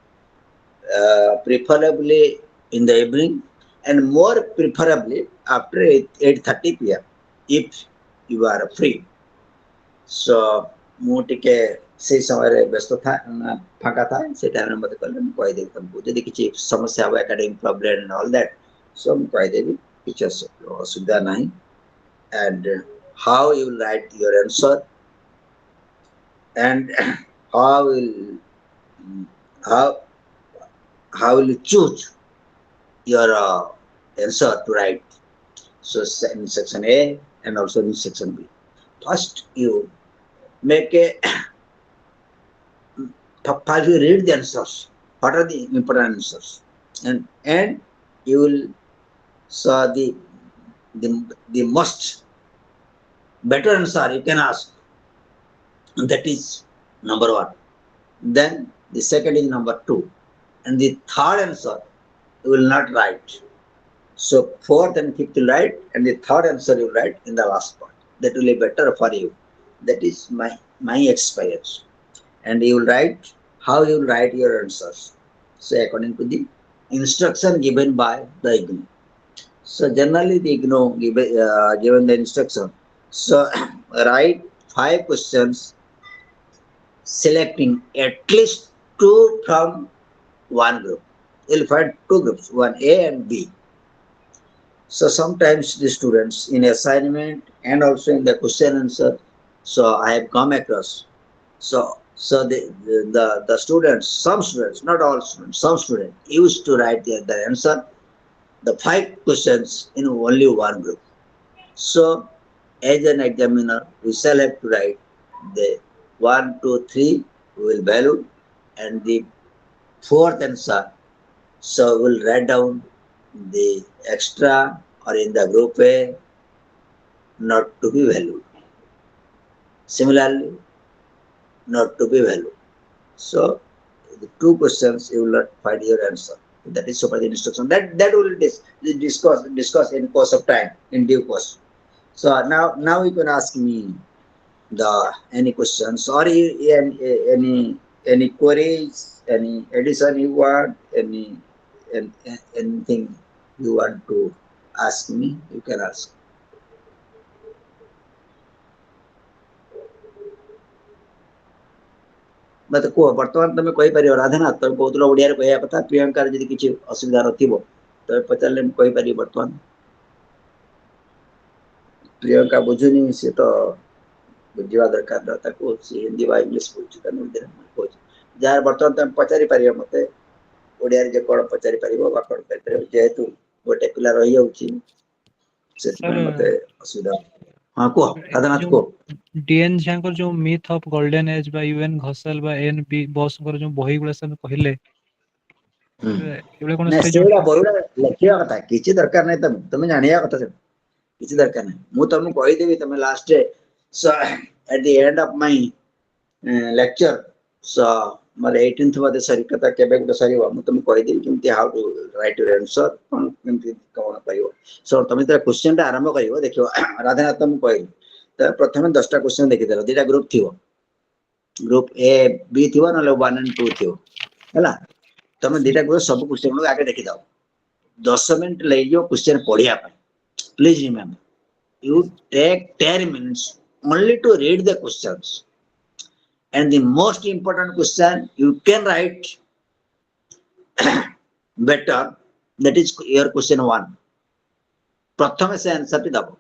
preferably in the evening, and more preferably after 8:30 p.m. if you are free. So ମୁଁ ଟିକେ ସେଇ ସମୟରେ ବ୍ୟସ୍ତ ଫାଙ୍କା ଥାଏ, ସେ ଟାଇମରେ ମୋତେ କହିଲେ ମୁଁ କହିଦେବି ତମକୁ, ଯଦି କିଛି ସମସ୍ୟା ହେବ academic problem and all that, so ମୁଁ କହିଦେବି, କିଛି ଅସୁବିଧା ନାହିଁ. And how you will write your answer, and how will you choose your answer to write. So in section A and also in section B. First you make a first you read the answers. What are the important answers? And you will saw the most better answer you can ask. That is number one. Then the second is number two. And the third answer you will not write. So fourth and fifth you write, and the third answer you write in the last part. That will be better for you. That is my experience. And you will write how you will write your answers. So according to the instruction given by the IGNOU. So generally the IGNOU given the instruction. So write 5 questions selecting at least 2 from one group. You'll find 2 groups, one A and B. So sometimes the students in assignment and also in the question answer, so I have come across. So the students, some students, not all students, some students used to write the answer, the 5 questions in only one group. So as an examiner, we shall have to write the 1, 2, 3 we will value, and the 4th answer. So we'll write down the extra or in the group A not to be valued. Similarly, not to be valued. So the 2 questions you will not find your answer. That is so far the instruction. That will discuss in course of time, in due course. So now you can ask me any questions or any Any queries, any addition you want, anything you want to ask me, you can ask. मत कुह बर्तमान तुम कही पार राधानाथ तुम कहूल ओडिया कह कथा प्रियंकार जब किसी असुविधा नथिबो तो पचारे कही पार बर्तमान प्रियंका बुझुनी सी तो बुझा दरकार सी हिंदी व इंग्लीश बुझे जार बर्तमान तुम पचारि पार मत ओडिया जे कौन पचारि पार कौन पार जेहेतु गोटे पिला रही जाऊँगी मत असुविधा हाँ कह राधानाथ कह डीएन झांकर जो मिथ ऑफ गोल्डन एज बा यूएन घोषाल बा एन बी बॉसकर जो बही गुला सब कहले एबे कोन ना से जो सेगुड़ा बहुड़ा लिखा कथा किसी दरकार नहीं तुम जानिया कथा से किसी दरकार नहीं मु तुमको कहीदेवी तुम last eight the end of my lecture so मार 18th बदे सरी कथा केबे गुटे सरीबो मु तुमको कहीदेवी केमती how to write your answer कोन केमती कोन पाइबो सो तुम तो क्वेश्चन टा आरंभ करिवो देखियो राधानाथ तुमको कहि तो प्रथमे 10टा क्वेश्चन देखि देलो दुटा ग्रुप थिवो ग्रुप ए बी थिवो नले 1 and 2 थिवो हैला तुम दुटा ग्रुप सब क्वेश्चन को आगे देखि दाओ 10 मिनिट ले जो क्वेश्चन पढ़िया please remember you take 10 minutes only to read the questions and the most important question you can write better that is your question 1 prathame se answer ti dabo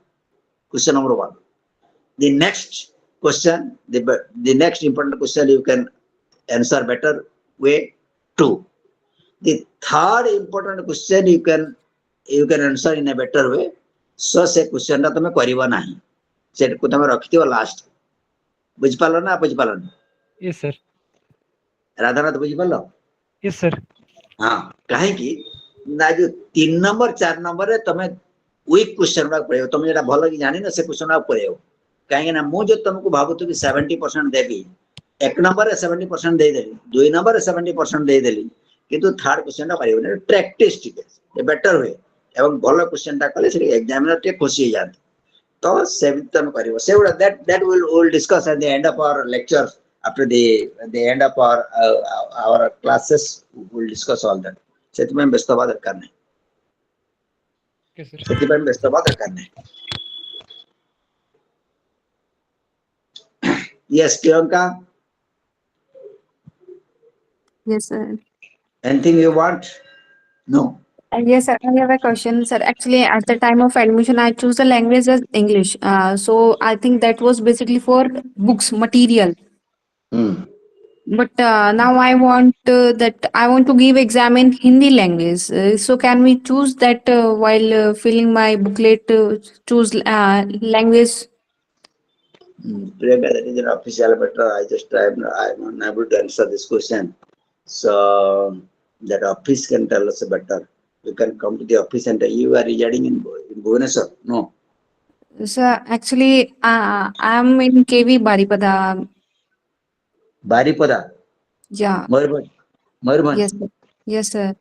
question number 1 the next question the next important question you can answer better way 2 the third important question you can answer in a better way so से question तुम करवा ना से तुम रखी last बुझिपाल ना बुझिपाल यस सर राधानाथ बुझिपाल यस सर हाँ कहीं ना जो 3 नंबर 4 नंबर रे तुम वीक क्वेश्चन गुड़ा पढ़े तुम जो भल कि जान से क्वेश्चन गुड़ा पढ़े कहीं मुझे तुमको भावुँ कि 70% देवी 1 नंबर 70% देदेली 2 नंबर 70% देदेली किंतु थर्ड क्वेश्चन कर प्रैक्टिस बेटर हुए एवं भल क्वेश्चन टा कले एग्जामिनर टे खुशी जाते तो से तुम कर से that will discuss at the end of our lecture after the end of our classes will discuss all that से व्यस्त हवा दरकार नहीं से व्यस्त हवा दरकार नहीं yes Priyanka Yes, sir. Anything you want no Yes, sir. I have a question, sir. Actually, at the time of admission, I choose the language as English. So I think that was basically for books material. But now I want to give exam in Hindi language. So can we choose that while filling my booklet? Choose language. Priyanka, that is an official matter. I'm unable to answer this question. So that office can tell us better. You can come to the office and you are residing in Bhubaneswar. No. Sir, actually, I'm in KV Baripada. Baripada. Yeah. Mayurbhanj. Yes, sir. Yes, sir.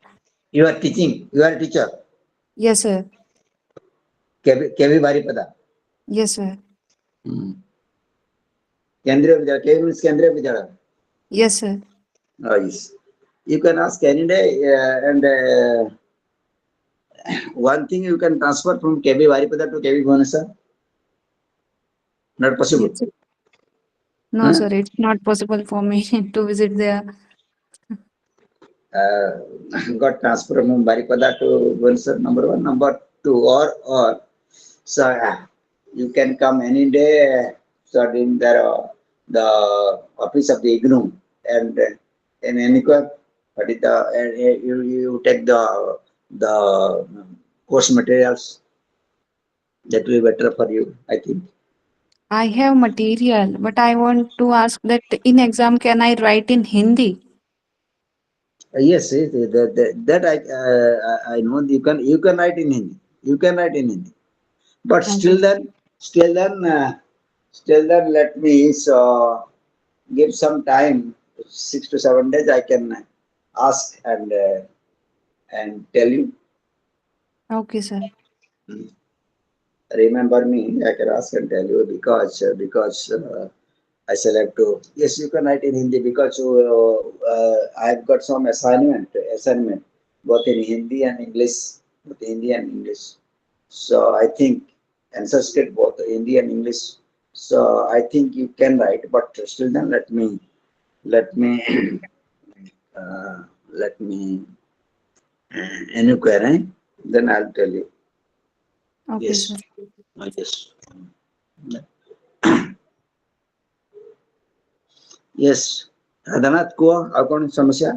You are teaching. You are a teacher. Yes, sir. KV Baripada. Yes, sir. Kendriya Vidyalaya. KV means Kendriya Vidyalaya. Yes, sir. Oh, yes. You can ask any day and one thing you can transfer from KV Baripada to KV Bhubaneswar. Not possible. Yes, sir. No, Huh? sir, it's not possible for me to visit there. Got transfer from Baripada to Bhubaneswar, number 1. Number 2, or so you can come any day. So in the office of the IGNU and in any but you take the course materials. That will be better for you, I think. I have material, but I want to ask that in exam, can I write in Hindi? Yes, that I know you can write in Hindi. You can write in Hindi, but Okay. still then let me give some time, 6 to 7 days. I can ask and tell you. Okay, sir. Remember me. I can ask and tell you because I shall have to. Yes, you can write in Hindi because I've got some assignment both in Hindi and English, both Hindi and English. So I think and Sanskrit both Hindi and English. So I think you can write, but still then let me let me inquire. Then I'll tell you. Okay, Yes. sir. Yes. Yes. Radhanath କୁହ ଆଉ କଣ ସମସ୍ୟା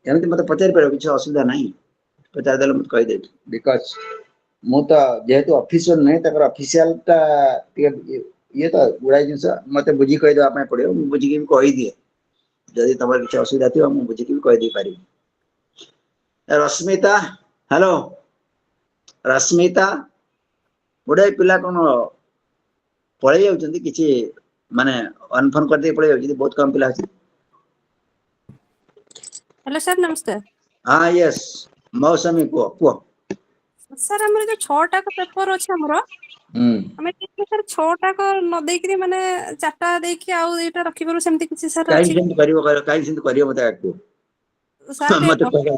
ଏମିତି ମତେ ପଚାରି ପାରିବ କିଛି ଅସୁବିଧା ନାହିଁ ପଚାରିଦେଲେ ମୁଁ କହିଦେବି ବିକଜ ମୁଁ ତ ଯେହେତୁ ଅଫିସିଆଲ ନାହିଁ ତାଙ୍କର ଅଫିସିଆଲ ଟା ଟିକେ ଇଏ ତ ଗୁଡାଏ ଜିନିଷ ମତେ ବୁଝିକି କହିଦେବା ପାଇଁ ପଡିବ ମୁଁ ବୁଝିକି ବି କହିଦିଏ ଯଦି ତମର କିଛି ଅସୁବିଧା ଥିବ ମୁଁ ବୁଝିକି ବି କହିଦେଇ ପାରିବି ରଶ୍ମିତା ହ୍ୟାଲୋ ରଶ୍ମିତା ଗୁଡାଏ ପିଲା କଣ ପଳେଇ ଯାଉଛନ୍ତି କିଛି ମାନେ ଅନଫୋନ କରିଦେଇ ପଳେଇ ଯାଉଛନ୍ତି ବହୁତ କମ ପିଲା ଅଛନ୍ତି हेलो सर नमस्कार ହଁ ୟେସ୍ ମୌସୁମୀ କୁହ କୁହ सर हमर जो 6टा का पेपर अछि हमरो ହୁଁ हमें सर 6टा को न देकरी माने 4टा देकी आउ एटा रखि बरु सेमति किछि सर କାହିଁ अछि ସେମିତି କରିବ କାହିଁ ସେମିତି କରିବ ମତେ କୁହ सर टे ମତେ କହିବା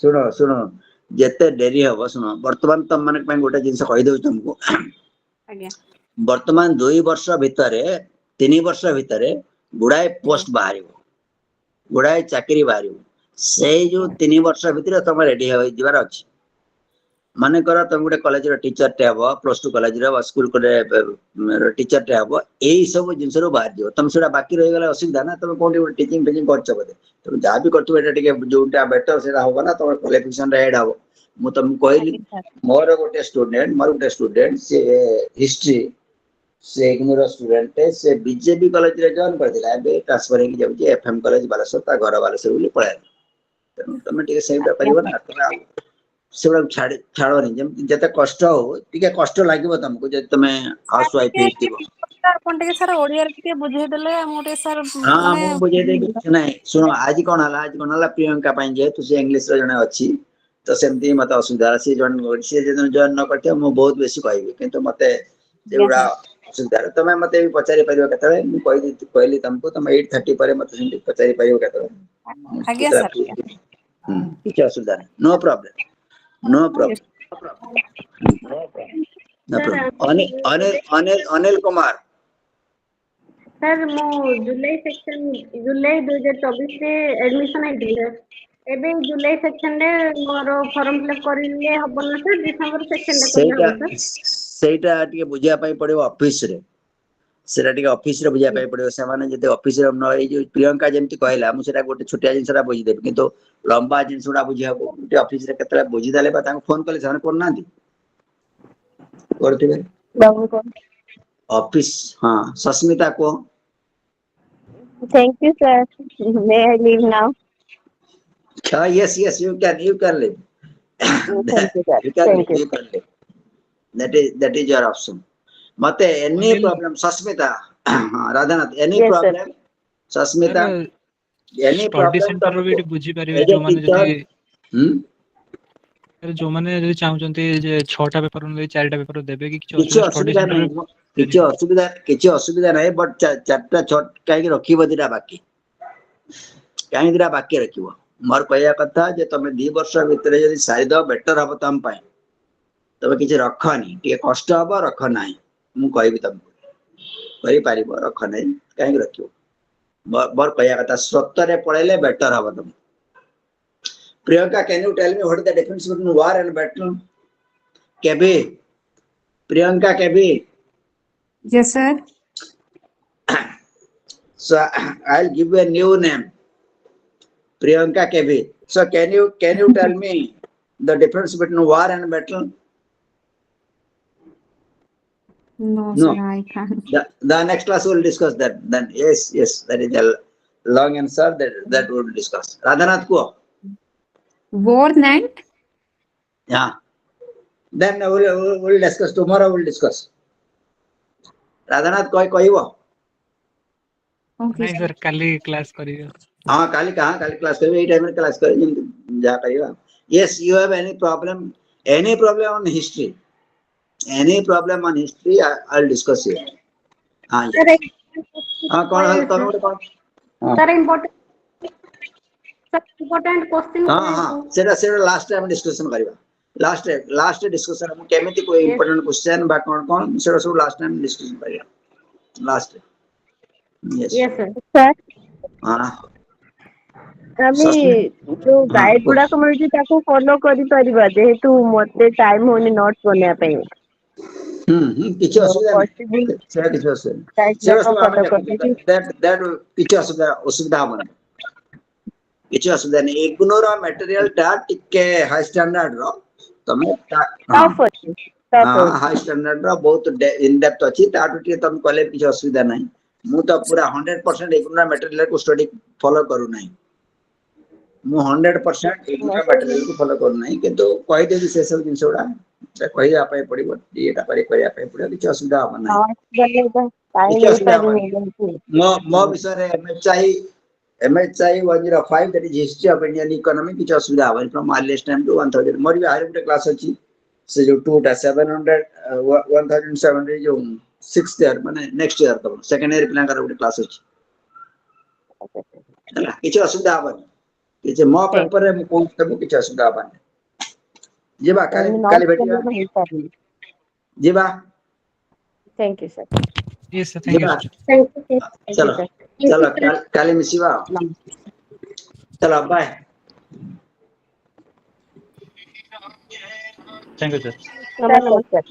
ଶୁଣ ଶୁଣ ଯେତେ ଡେରି ହବ ଶୁଣ ବର୍ତ୍ତମାନ ତମ ମାନଙ୍କ ପାଇଁ ଗୋଟେ ଜିନିଷ କହିଦଉଛି ତମକୁ आज्ञा ବର୍ତ୍ତମାନ 2 ବର୍ଷ ଭିତରେ 3 ବର୍ଷ ଭିତରେ ଗୁଡାଏ ପୋଷ୍ଟ ବାହାରିବ ଗୁଡାଏ ଚାକିରି ବାହାରିବ ସେଇ ଯୋଉ 3 ବର୍ଷ ଭିତରେ ତମେ ରେଡି ଯିବାର ଅଛି ମନେକର ତମେ ଗୋଟେ କଲେଜର ଟିଚରଟେ ହବ ପ୍ଲସ ଟୁ କଲେଜର ବା ସ୍କୁଲ ଟିଚରଟେ ହବ ଏଇ ସବୁ ଜିନିଷରୁ ବାହାରିଯିବ ତମେ ସେଟା ବାକି ରହିଗଲେ ଅସୁବିଧା ନା ତମେ କୋଉଠି ଗୋଟେ ଟିଚିଂ ଫିଚିଂ କରିଛ ବୋଧେ ତମେ ଯାହା ବି କରୁଥିବ ଏଇଟା ଟିକେ ଯୋଉଟା ବେଟର ସେଇଟା ହବ ନା ତମର କ୍ୱାଲିଫିକେସନ ଏଡ୍ ହବ ମୁଁ ତମକୁ କହିଲି ମୋର ଗୋଟେ ଷ୍ଟୁଡେଣ୍ଟ ସେ ହିଷ୍ଟ୍ରି ସେ ଇଗ୍ନୋର ଷ୍ଟୁଡେଣ୍ଟ ସେ ବିଜେପି କଲେଜରେ ଜଏନ୍ କରିଥିଲା ଏବେ ଟ୍ରାନ୍ସଫର ହେଇକି ଯାଉଛି ଏଫଏମ୍ କଲେଜ ବାଲେଶ୍ୱର ତା ଘର ବାଲେଶ୍ୱର ବୋଲି ପଳେଇଲା ତେଣୁ ତମେ ଟିକେ ସେଇଟା କରିବ ନା ତମେ ସେଗୁଡାକୁ ଛାଡନି ଯେମିତି ଯେତେ କଷ୍ଟ ହଉ ଟିକେ କଷ୍ଟ ଲାଗିବ ତମକୁ ଯଦି ତମେ ହାଉସ ୱାଇଫ ହେଇଥିବ ଆପଣ ଟିକେ ସର ଓଡିଆ ଟିକେ ବୁଝେଇ ଦେଲେ ମୁଁ ଟିକେ ସର ହଁ ମାନେ ମୁଁ ବୁଝେଇଦେବି କିଛି ନାହିଁ ଶୁଣ ଆଜି କଣ ହେଲା ପ୍ରିୟଙ୍କା ପାଇଁ ଯେହେତୁ ସେ ଇଂଲିଶ ର ଜଣେ ଅଛି ତ ସେମିତି ମତେ ଅସୁବିଧା ହେଲା ସିଏ ଯଦି ଜଏନ୍ ନ କରିଥିବ ମୁଁ ବହୁତ ବେଶୀ କହିବି କିନ୍ତୁ ମତେ ଆଜ୍ଞା ସେଗୁଡା ସାର୍ ଅସୁବିଧା ତମେ ମତେ ବି ପଚାରି ପାରିବ କେତେବେଳେ ମୁଁ କହିଲି ତମକୁ ତମେ 8:30 ପରେ ମତେ ସେମିତି ପଚାରି ପାରିବ କେତେବେଳେ ଆଜ୍ଞା ସାର୍ କିଛି ଅସୁବିଧା ନାହିଁ no problem no problem no problem Anil Kumar sir मो जुलाई सेक्शन जुलाई 2024 रे एडमिशन आइथिले सर एबे जुलाई सेक्शन रे मोर फॉर्म फिलअप करिले हबो ना सर डिसेंबर सेक्शन रे करिले हबो सर ସେଇଟା ଟିକେ ବୁଝିବା ପାଇଁ ପଡିବ ଅଫିସ ରେ ସେଟା ଟିକେ ଅଫିସ ରେ ବୁଝିବା ପାଇଁ ପଡିବ ସେମାନେ ଯଦି ଅଫିସ ରେ ଏଇ ଯୋଉ ପ୍ରିୟଙ୍କା ଯେମିତି କହିଲା ମୁଁ ସେଟା ଗୋଟେ ଛୋଟିଆ ଜିନିଷଟା ବୁଝିଦେବି କିନ୍ତୁ ଲମ୍ବା ଜିନିଷ ଗୁଡା ବୁଝିବାକୁ ଗୋଟେ ଅଫିସ ରେ କେତେବେଳେ ବୁଝିଦେଲେ ବା ତାଙ୍କୁ ଫୋନ କଲେ ସେମାନେ କରୁନାହାନ୍ତି କରୁଥିବେ ଅଫିସ ହଁ ସସ୍ମିତା କୁହ Thank you, sir. May I leave now? yes you can leave Thank you, sir. you can Thank leave you. you can leave that is your option mate any Anil, problem Sasmita Radhanath any Yes, sir. problem Sasmita sir, any study problem centre ବି ତମକୁ ଏଠି ବୁଝିପାରିବେ as a ଯୋଉମାନେ teacher ଯଦି hmm? ଯୋଉମାନେ ଯଦି ଚାହୁଁଛନ୍ତି ଯେ 6ଟା ପେପର ନେଇ 4ଟା ପେପର ଦେବେ କି କିଛି କିଛି ଅସୁବିଧା ଷ୍ଟଡି ଅସୁବିଧା ସେଣ୍ଟର ନାହିଁ କିଛି ଅସୁବିଧା ନାହିଁ ବଟ୍ 4ଟା 6 କାହିଁକି ରଖିବ ଦିଟା ବାକି କାହିଁକି ଦିଟା ବାକି ରଖିବ ମୋର କହିବା କଥା ଯେ ତମେ 2 ବର୍ଷ ଭିତରେ ଯଦି ସାରିଦବ ବେଟର ହବ ତମ ପାଇଁ ତମେ କିଛି ରଖନି ଟିକେ କଷ୍ଟ ହବ ରଖ ନାହିଁ ମୁଁ କହିବି ତମକୁ କରିପାରିବ ରଖ ନାହିଁ କାହିଁକି ରଖିବ ମୋର କହିବା କଥା ସତରେ ପଳେଇଲେ ବେଟର ହବ ତମକୁ Priyanka can you tell me what is the difference between war and battle କେବେ Priyanka Kebi. Yes, sir. So I'll give you a new name. Priyanka Kebi. So can you tell me the difference between war and battle? No, No. sir, I can't. The next class will discuss that. Then yes, that is a long answer that we will discuss. Radhanath Kuo. War and Yeah. Then we'll discuss tomorrow. We'll discuss. Radhanath କହିବ okay, ନାଇଁ sir. Sir କାଲି class କରିବେ हाँ काली class करेंगे यही time में class करेंगे जा करिएगा yes you have any problem on history any problem on history I'll discuss here हाँ Sir, yes हाँ कौन हल तब ଗୋଟେ कौन sir, important question हाँ हाँ सेटा लास्ट टाइम डिस्कशन करिबा लास्ट डिस्कशन हम केमिति कोई Yes. इंपोर्टेंट क्वेश्चन बा कौन सेटा सब लास्ट टाइम डिस्कशन करिया last yes Yes, sir. sir, हाँ ଆମେ ଯୋଉ हाँ ଗାଇଡ ଗୁଡାକ ମିଳୁଛି ତାକୁ ଫଲୋ କରିପାରିବା ଯେହେତୁ ମତେ ଟାଇମ ହଉନି ନୋଟ ବନେଇବା ପାଇଁ କିଛି ଅସୁବିଧା ପସିବୁଲ ନାହିଁ ସେଟା କିଛି ଅସୁବିଧା ନାହିଁ ଗାଇଡ ସେଟା ଗୁଡାକ ସବୁ ଆମେ ଫଲୋ ଦେଖୁଛୁ କରିଦେବି that କିଛି ଅସୁବିଧା ହବନି କିଛି ଅସୁବିଧା ନାହିଁ ଇଗ୍ନୋର ମ୍ୟାଟେରିଆଲ ଟା ଟିକେ ହାଇ ଷ୍ଟାଣ୍ଡାର୍ଡ ର ତମେ ଟଫ୍ ଅଛି ଟଫ୍ हाँ ଅଛି हाई स्टैंडर्ड रा बहुत इन डेप्थ अच्छी ताटू टिके तम कले किछ असुविधा नहीं मु तो पूरा 100% इग्नोर मटेरियल को स्टडी फॉलो करू नहीं मु 100% इग्नोर मटेरियल को फॉलो करू नहीं किंतु कहि दे से सब जिंस उडा से कहि आपे पड़िबो एटा करि आपे पड़िबो किछ असुविधा हबो नहीं टाइम किछ असुविधा हबो ହେଇପାରୁନି मो विषय रे MHI 105 that is history of Indian economy किछ असुविधा हबो फ्रॉम earliest time to 1000 मोर भी हारे क्लास अछि से जो 700 1700 जो 6th ईयर माने नेक्स्ट ईयर तो सेकंड ईयर पिला कर ଗୋଟେ क्लास अछि ହେଲା କିଛି ଅସୁବିଧା ହବନି କିଛି ମୋ पेपर रे ମୁଁ कोन सब କିଛି ଅସୁବିଧା हबନି जेबा काली भेटिया ହେଇପାରୁନି जेबा thank you sir Yes, sir. Thank you, जेबा sir. Thank you, चलो sir. चलो काली मिसिबा चलो बाय Thank you, sir. नमस्कार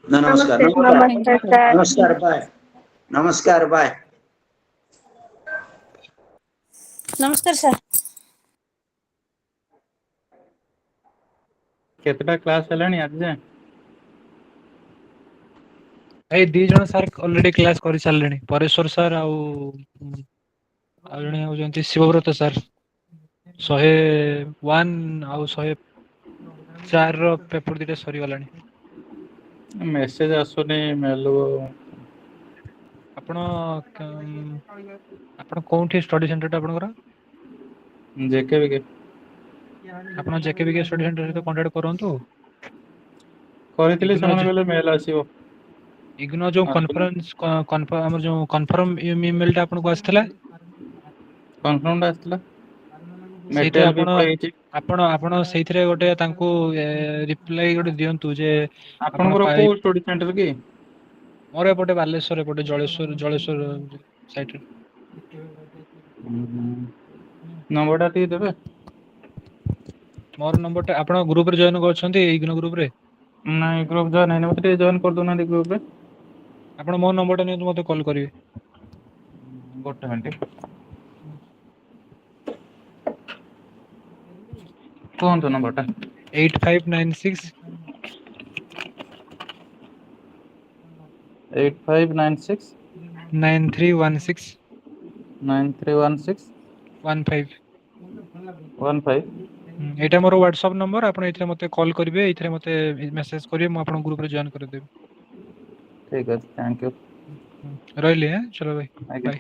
नमस्कार Namaste. नमस्कार बाय नमस्कार बाय ନମସ୍କାର ସାର୍। କେତେଟା କ୍ଲାସ୍ ହେଲାଣି ଆଜି ଯାଏଁ? ଏଇ ଦି ଜଣ ସାର୍ ଅଲରେଡି କ୍ଲାସ କରି ସାରିଲେଣି ପରେଶ୍ୱର ସାର୍ ଆଉ ଜଣେ ହଉଛନ୍ତି ଶିବବ୍ରତ ସାର୍ 101 ଆଉ 104 ର ପେପର ଦିଟା ସରିଗଲାଣି। ମେସେଜ ଆସୁନି ମେଲ ଆପଣ ଆପଣ କୋଉଠି ଷ୍ଟଡି ସେଣ୍ଟରଟା ଆପଣଙ୍କର? ଜେକେବିକେ ଆପଣ ଜେକେବିକେ ଷ୍ଟଡି ସେଣ୍ଟର ସହିତ କଣ୍ଟାକ୍ଟ କରନ୍ତୁ। କରିଥିଲି ଇଗ୍ନୋ ସେମାନେ କହିଲେ ମେଲ ଆସିବ। ଇଗ୍ନୋ ଯୋଉ ଆସୁନି। ଆମର ଯୋଉ କନଫର୍ମ ଇମେଲ ଟା ଆପଣଙ୍କୁ ଆସିଥିଲା କନଫର୍ମ ଟା ଆସିଥିଲା ସେଇଥିରେ ମେଟେରିଆଲ ବି ପଳେଇଛି। ଆପଣ ସେଇଥିରେ ଗୋଟେ ତାଙ୍କୁ ରିପ୍ଲାଇ ଗୋଟେ ଦିଅନ୍ତୁ ଯେ ଆପଣ ଆପଣଙ୍କର କୋଉ ଷ୍ଟଡି ସେଣ୍ଟର କି? ମୋର ଏପଟେ ବାଲେଶ୍ୱର ଏପଟେ ଜଳେଶ୍ୱର ସାଇଟରେ ନମ୍ବର ଟା ଟିକେ ଦେବେ। ମୋର ନମ୍ବରଟା ଆପଣ ଗ୍ରୁପରେ ଜଏନ କରିଛନ୍ତି ଇଗ୍ନୋ ଗ୍ରୁପରେ? ନାଇଁ ଗ୍ରୁପ ଜଏନ ହେଇନି ମତେ ଟିକେ ଜଏନ କରିଦଉନାହାନ୍ତି ଗ୍ରୁପରେ। ଆପଣ ମୋ ନମ୍ବରଟା ନିଅନ୍ତୁ ମତେ କଲ୍ କରିବେ। ଗୋଟେ ମିନିଟ କୁହନ୍ତୁ ନମ୍ବରଟା 8596 8596 9316 9316 15 15 ଏଇଟା ମୋର ହ୍ୱାଟ୍ସଆପ୍ ନମ୍ବର ଆପଣ ଏଇଥିରେ ମୋତେ କଲ୍ କରିବେ ଏଇଥିରେ ମୋତେ ମେସେଜ କରିବେ ମୁଁ ଆପଣଙ୍କ ଗ୍ରୁପରେ ଜଏନ୍ କରିଦେବି। ଠିକ ଅଛି ଥ୍ୟାଙ୍କ ୟୁ ରହିଲି ଚलो ଭାଇ ଆଜ୍ଞା। ବାଏ।